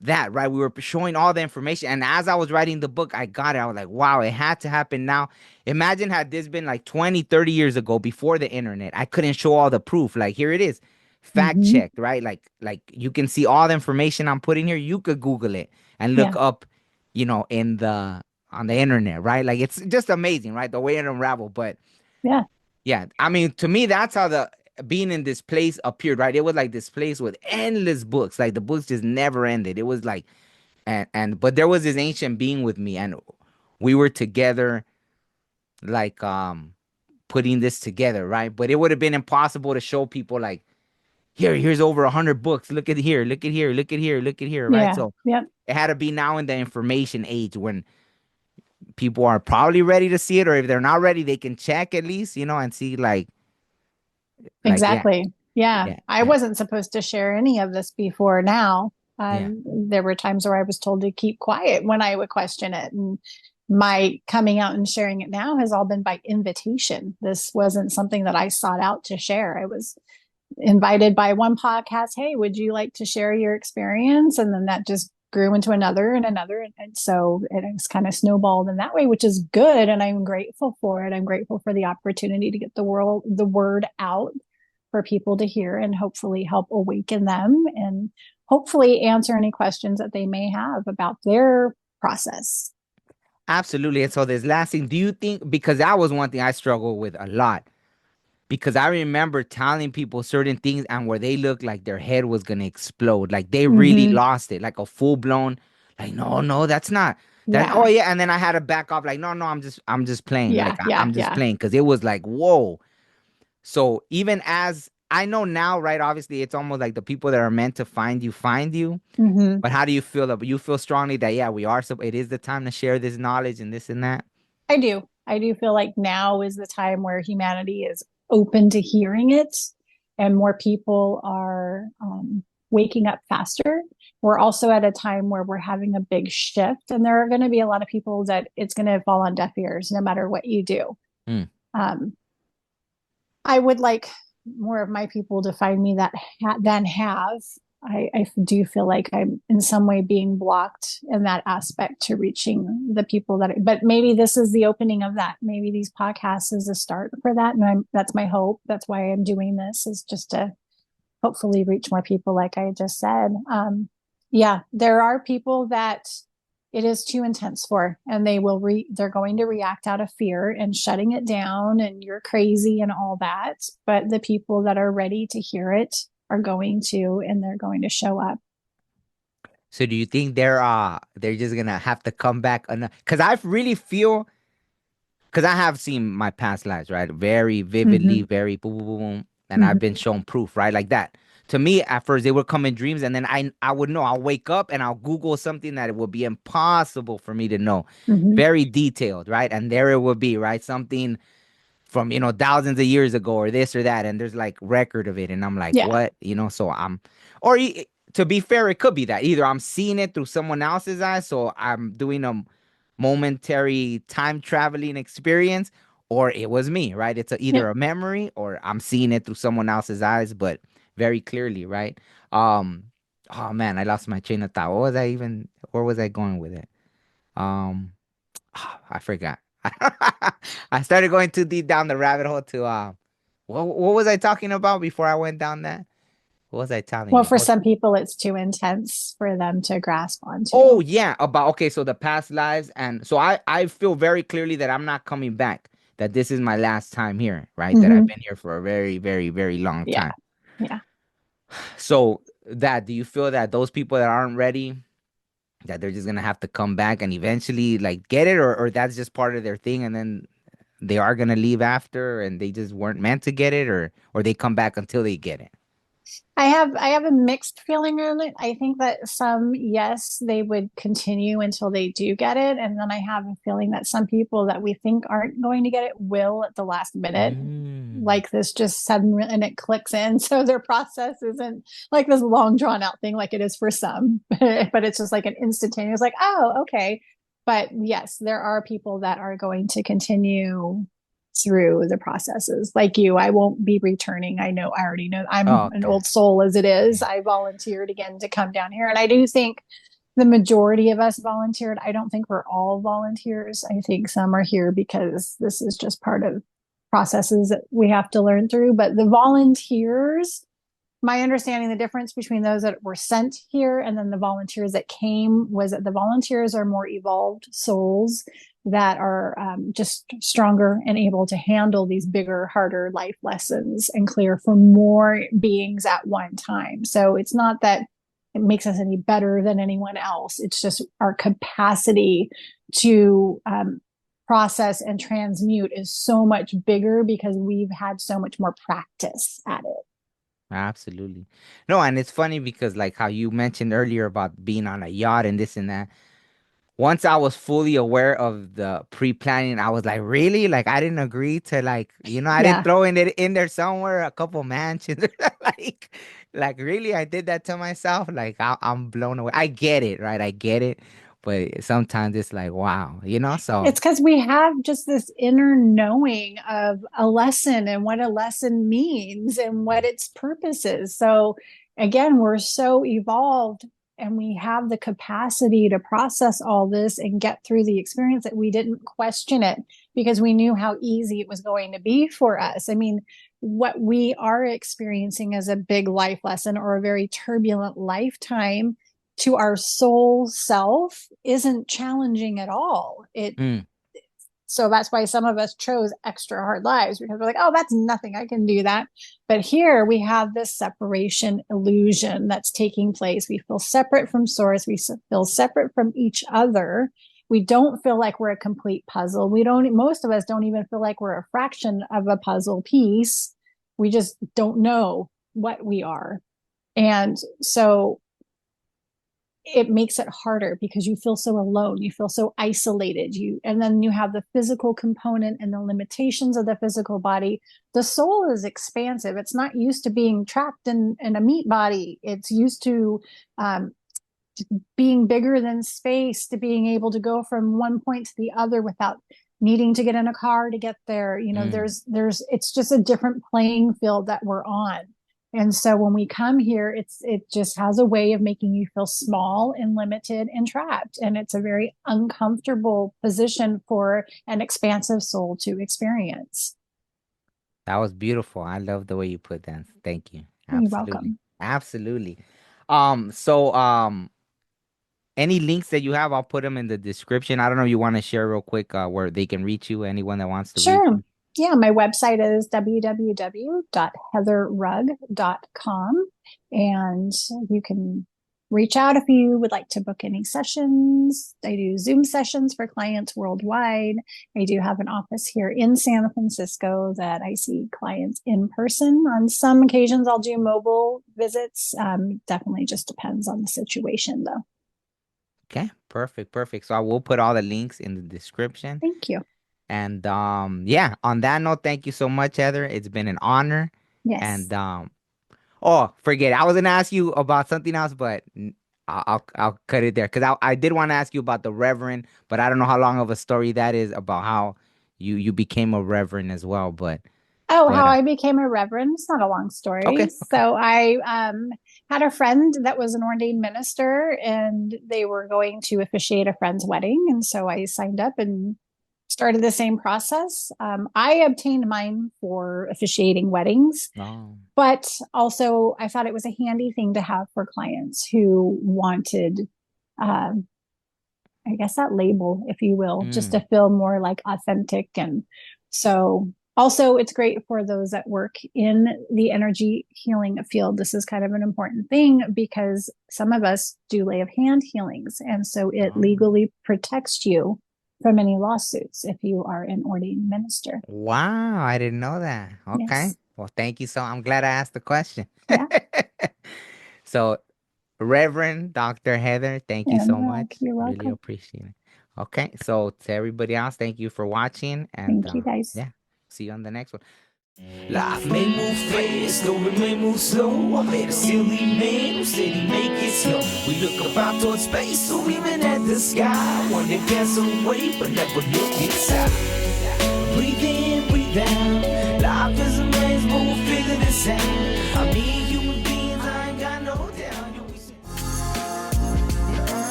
that, right? We were showing all the information. And as I was writing the book, I got it. I was like, wow, it had to happen now. Imagine had this been like 20, 30 years ago before the internet. I couldn't show all the proof. Like, here it is. Fact Hmm. checked, right? Like you can see all the information I'm putting here. You could Google it and look Yeah. up, in the on the internet, right? Like it's just amazing, right? The way it unraveled. But Yeah. yeah, I mean, to me, that's how the being in this place appeared, right? It was like this place with endless books. Like the books just never ended. It was like, and but there was this ancient being with me, and we were together, like putting this together, right? But it would have been impossible to show people like, here's over 100 books. Look at here, look at here, look at here, look at here, right? Yeah. So Yep. it had to be now in the information age when people are probably ready to see it, or if they're not ready, they can check at least, and see like yeah, Exactly. Yeah. yeah, I wasn't supposed to share any of this before now. yeah. There were times where I was told to keep quiet when I would question it. And my coming out and sharing it now has all been by invitation. This wasn't something that I sought out to share. I was invited by one podcast, hey, would you like to share your experience? And then that just grew into another and another. And so it's kind of snowballed in that way, which is good. And I'm grateful for it. I'm grateful for the opportunity to get the word out for people to hear and hopefully help awaken them and hopefully answer any questions that they may have about their process. Absolutely. And so this last thing, do you think, because that was one thing I struggled with a lot, because I remember telling people certain things and where they looked like their head was gonna explode, like they really Mm-hmm. lost it, like a full blown, like no, no, that's not that. Oh Yeah. yeah, and then I had to back off, like no, no, I'm just playing, like Yeah. Yeah. I'm just Yeah. playing, because it was like whoa. So even as I know now, right? Obviously, it's almost like the people that are meant to find you. Mm-hmm. But how do you feel? You feel strongly that yeah, we are. So it is the time to share this knowledge and this and that. I do. I do feel like now is the time where humanity is open to hearing it and more people are waking up faster. We're also at a time where we're having a big shift, and there are going to be a lot of people that it's going to fall on deaf ears no matter what you do. Mm. Um, I would like more of my people to find me than have. I do feel like I'm in some way being blocked in that aspect to reaching the people but maybe this is the opening of that. Maybe these podcasts is a start for that. And that's my hope. That's why I'm doing this, is just to hopefully reach more people, like I just said. Yeah, there are people that it is too intense for, and they're going to react out of fear and shutting it down and you're crazy and all that. But the people that are ready to hear it are going to, and they're going to show up. So do you think they're just gonna have to come back? Because I really feel, because I have seen my past lives, right? Very vividly, Mm-hmm. very boom, boom, boom, boom, and I've been Mm-hmm. shown proof, right? Like that. To me, at first they would come in dreams, and then I would know. I'll wake up and I'll Google something that it would be impossible for me to know, Mm-hmm. very detailed, right? And there it would be, right? Something from thousands of years ago, or this or that, and there's like record of it, and I'm like, Yeah. what? So or to be fair, it could be that either I'm seeing it through someone else's eyes, so I'm doing a momentary time traveling experience, or it was me, right? It's Yeah. either a memory or I'm seeing it through someone else's eyes, but very clearly, right? um oh man, I lost my train of thought. What was I even where was I going with it? um I forgot. I started going too deep down the rabbit hole to what was I talking about before I went down that? What was I telling Well, you? for some people, it's too intense for them to grasp Oh onto. yeah, about okay, so the past lives, and so I feel very clearly that I'm not coming back. That this is my last time here, right? That I've Mm-hmm. been here for a very, very, very long Yeah. time. Yeah. So that, do you feel that those people that aren't ready, that they're just gonna have to come back and eventually like get it, or that's just part of their thing, and then they are gonna leave after, and they just weren't meant to get it, or they come back until they get it? I have a mixed feeling on it. I think that some, yes, they would continue until they do get it. And then I have a feeling that some people that we think aren't going to get it will at the last minute. Mm. Like this just sudden and it clicks in. So their process isn't like this long drawn out thing like it is for some, but it's just like an instantaneous, like, oh, okay. But yes, there are people that are going to continue through the processes. Like you, I won't be returning. I know, I already know I'm an Okay. old soul as it is. Yeah. I volunteered again to come down here. And I do think the majority of us volunteered. I don't think we're all volunteers. I think some are here because this is just part of processes that we have to learn through. But the volunteers, my understanding, the difference between those that were sent here and then the volunteers that came was that the volunteers are more evolved souls that are just stronger and able to handle these bigger, harder life lessons and clear for more beings at one time. So it's not that it makes us any better than anyone else. It's just our capacity to process and transmute is so much bigger because we've had so much more practice at it. Absolutely. No, and it's funny because like how you mentioned earlier about being on a yacht and this and that. Once I was fully aware of the pre-planning, I was like, really? Like I didn't agree to like, I didn't Yeah. throw it in there somewhere, a couple mansions. like like really I did that to myself. Like I'm blown away. I get it, right? I get it. But sometimes it's like, wow, so It's because we have just this inner knowing of a lesson and what a lesson means and what its purpose is. So, again, we're so evolved and we have the capacity to process all this and get through the experience that we didn't question it because we knew how easy it was going to be for us. I mean, what we are experiencing as a big life lesson or a very turbulent lifetime to our soul self isn't challenging at all. It mm, so that's why some of us chose extra hard lives because we're like, oh, that's nothing. I can do that. But here we have this separation illusion that's taking place. We feel separate from source. We feel separate from each other. We don't feel like we're a complete puzzle. Most of us don't even feel like we're a fraction of a puzzle piece. We just don't know what we are. And so it makes it harder because you feel so alone, you feel so isolated. And then you have the physical component and the limitations of the physical body. The soul is expansive. It's not used to being trapped in a meat body. It's used um, to being bigger than space, to being able to go from one point to the other without needing to get in a car to get there. mm. There's it's just a different playing field that we're on. And so when we come here, it just has a way of making you feel small and limited and trapped. And it's a very uncomfortable position for an expansive soul to experience. That was beautiful. I love the way you put that. Thank you. You're Absolutely. welcome. Absolutely. Any links that you have, I'll put them in the description. I don't know if you want to share real quick where they can reach you, anyone that wants to reach Sure. you. Yeah, my website is www.heatherrugg.com. And you can reach out if you would like to book any sessions. I do Zoom sessions for clients worldwide. I do have an office here in San Francisco that I see clients in person. On some occasions, I'll do mobile visits. Definitely just depends on the situation, though. Okay, perfect, perfect. So I will put all the links in the description. Thank you. And yeah, on that note, thank you so much, Heather. It's been an honor. Yes. And oh, forget it. I was gonna ask you about something else, but I'll cut it there because I did want to ask you about the Reverend, but I don't know how long of a story that is about how you became a Reverend as well. Oh, But how I became a reverend. It's not a long okay, story. okay. So I had a friend that was an ordained minister, and they were going to officiate a friend's wedding. And so I signed up and started the same process. I obtained mine for officiating weddings, No. but also I thought it was a handy thing to have for clients who wanted, uh, I guess, that label, if you will, just Mm, to feel more like authentic. And so Also, it's great for those that work in the energy healing field. This is kind of an important thing because some of us do lay of hand healings. And so it legally protects you from any lawsuits if you are an ordained minister. Wow, I didn't know that. Okay. Yes. Well, thank you. So I'm glad I asked the question. Yeah. So, Reverend Dr. Heather, thank you And so much. you're Really welcome. appreciate it. Okay. So, to everybody else, thank you for watching. And Thank you, guys. yeah, see you on the next one. Life may move fast, or it may move slow. I met a silly man who said he make it slow. We look up out towards space, or even at the sky. One that gets away, but never look inside. Breathe in, breathe out. Life is a maze, but we'll figure this out. I mean, human beings, I ain't got no doubt.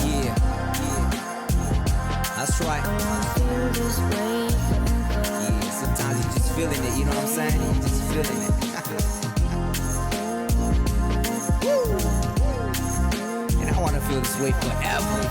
Yeah, that's right. Yeah, sometimes you just feeling it, you know what I'm saying? You just feeling it. And I wanna feel this way forever.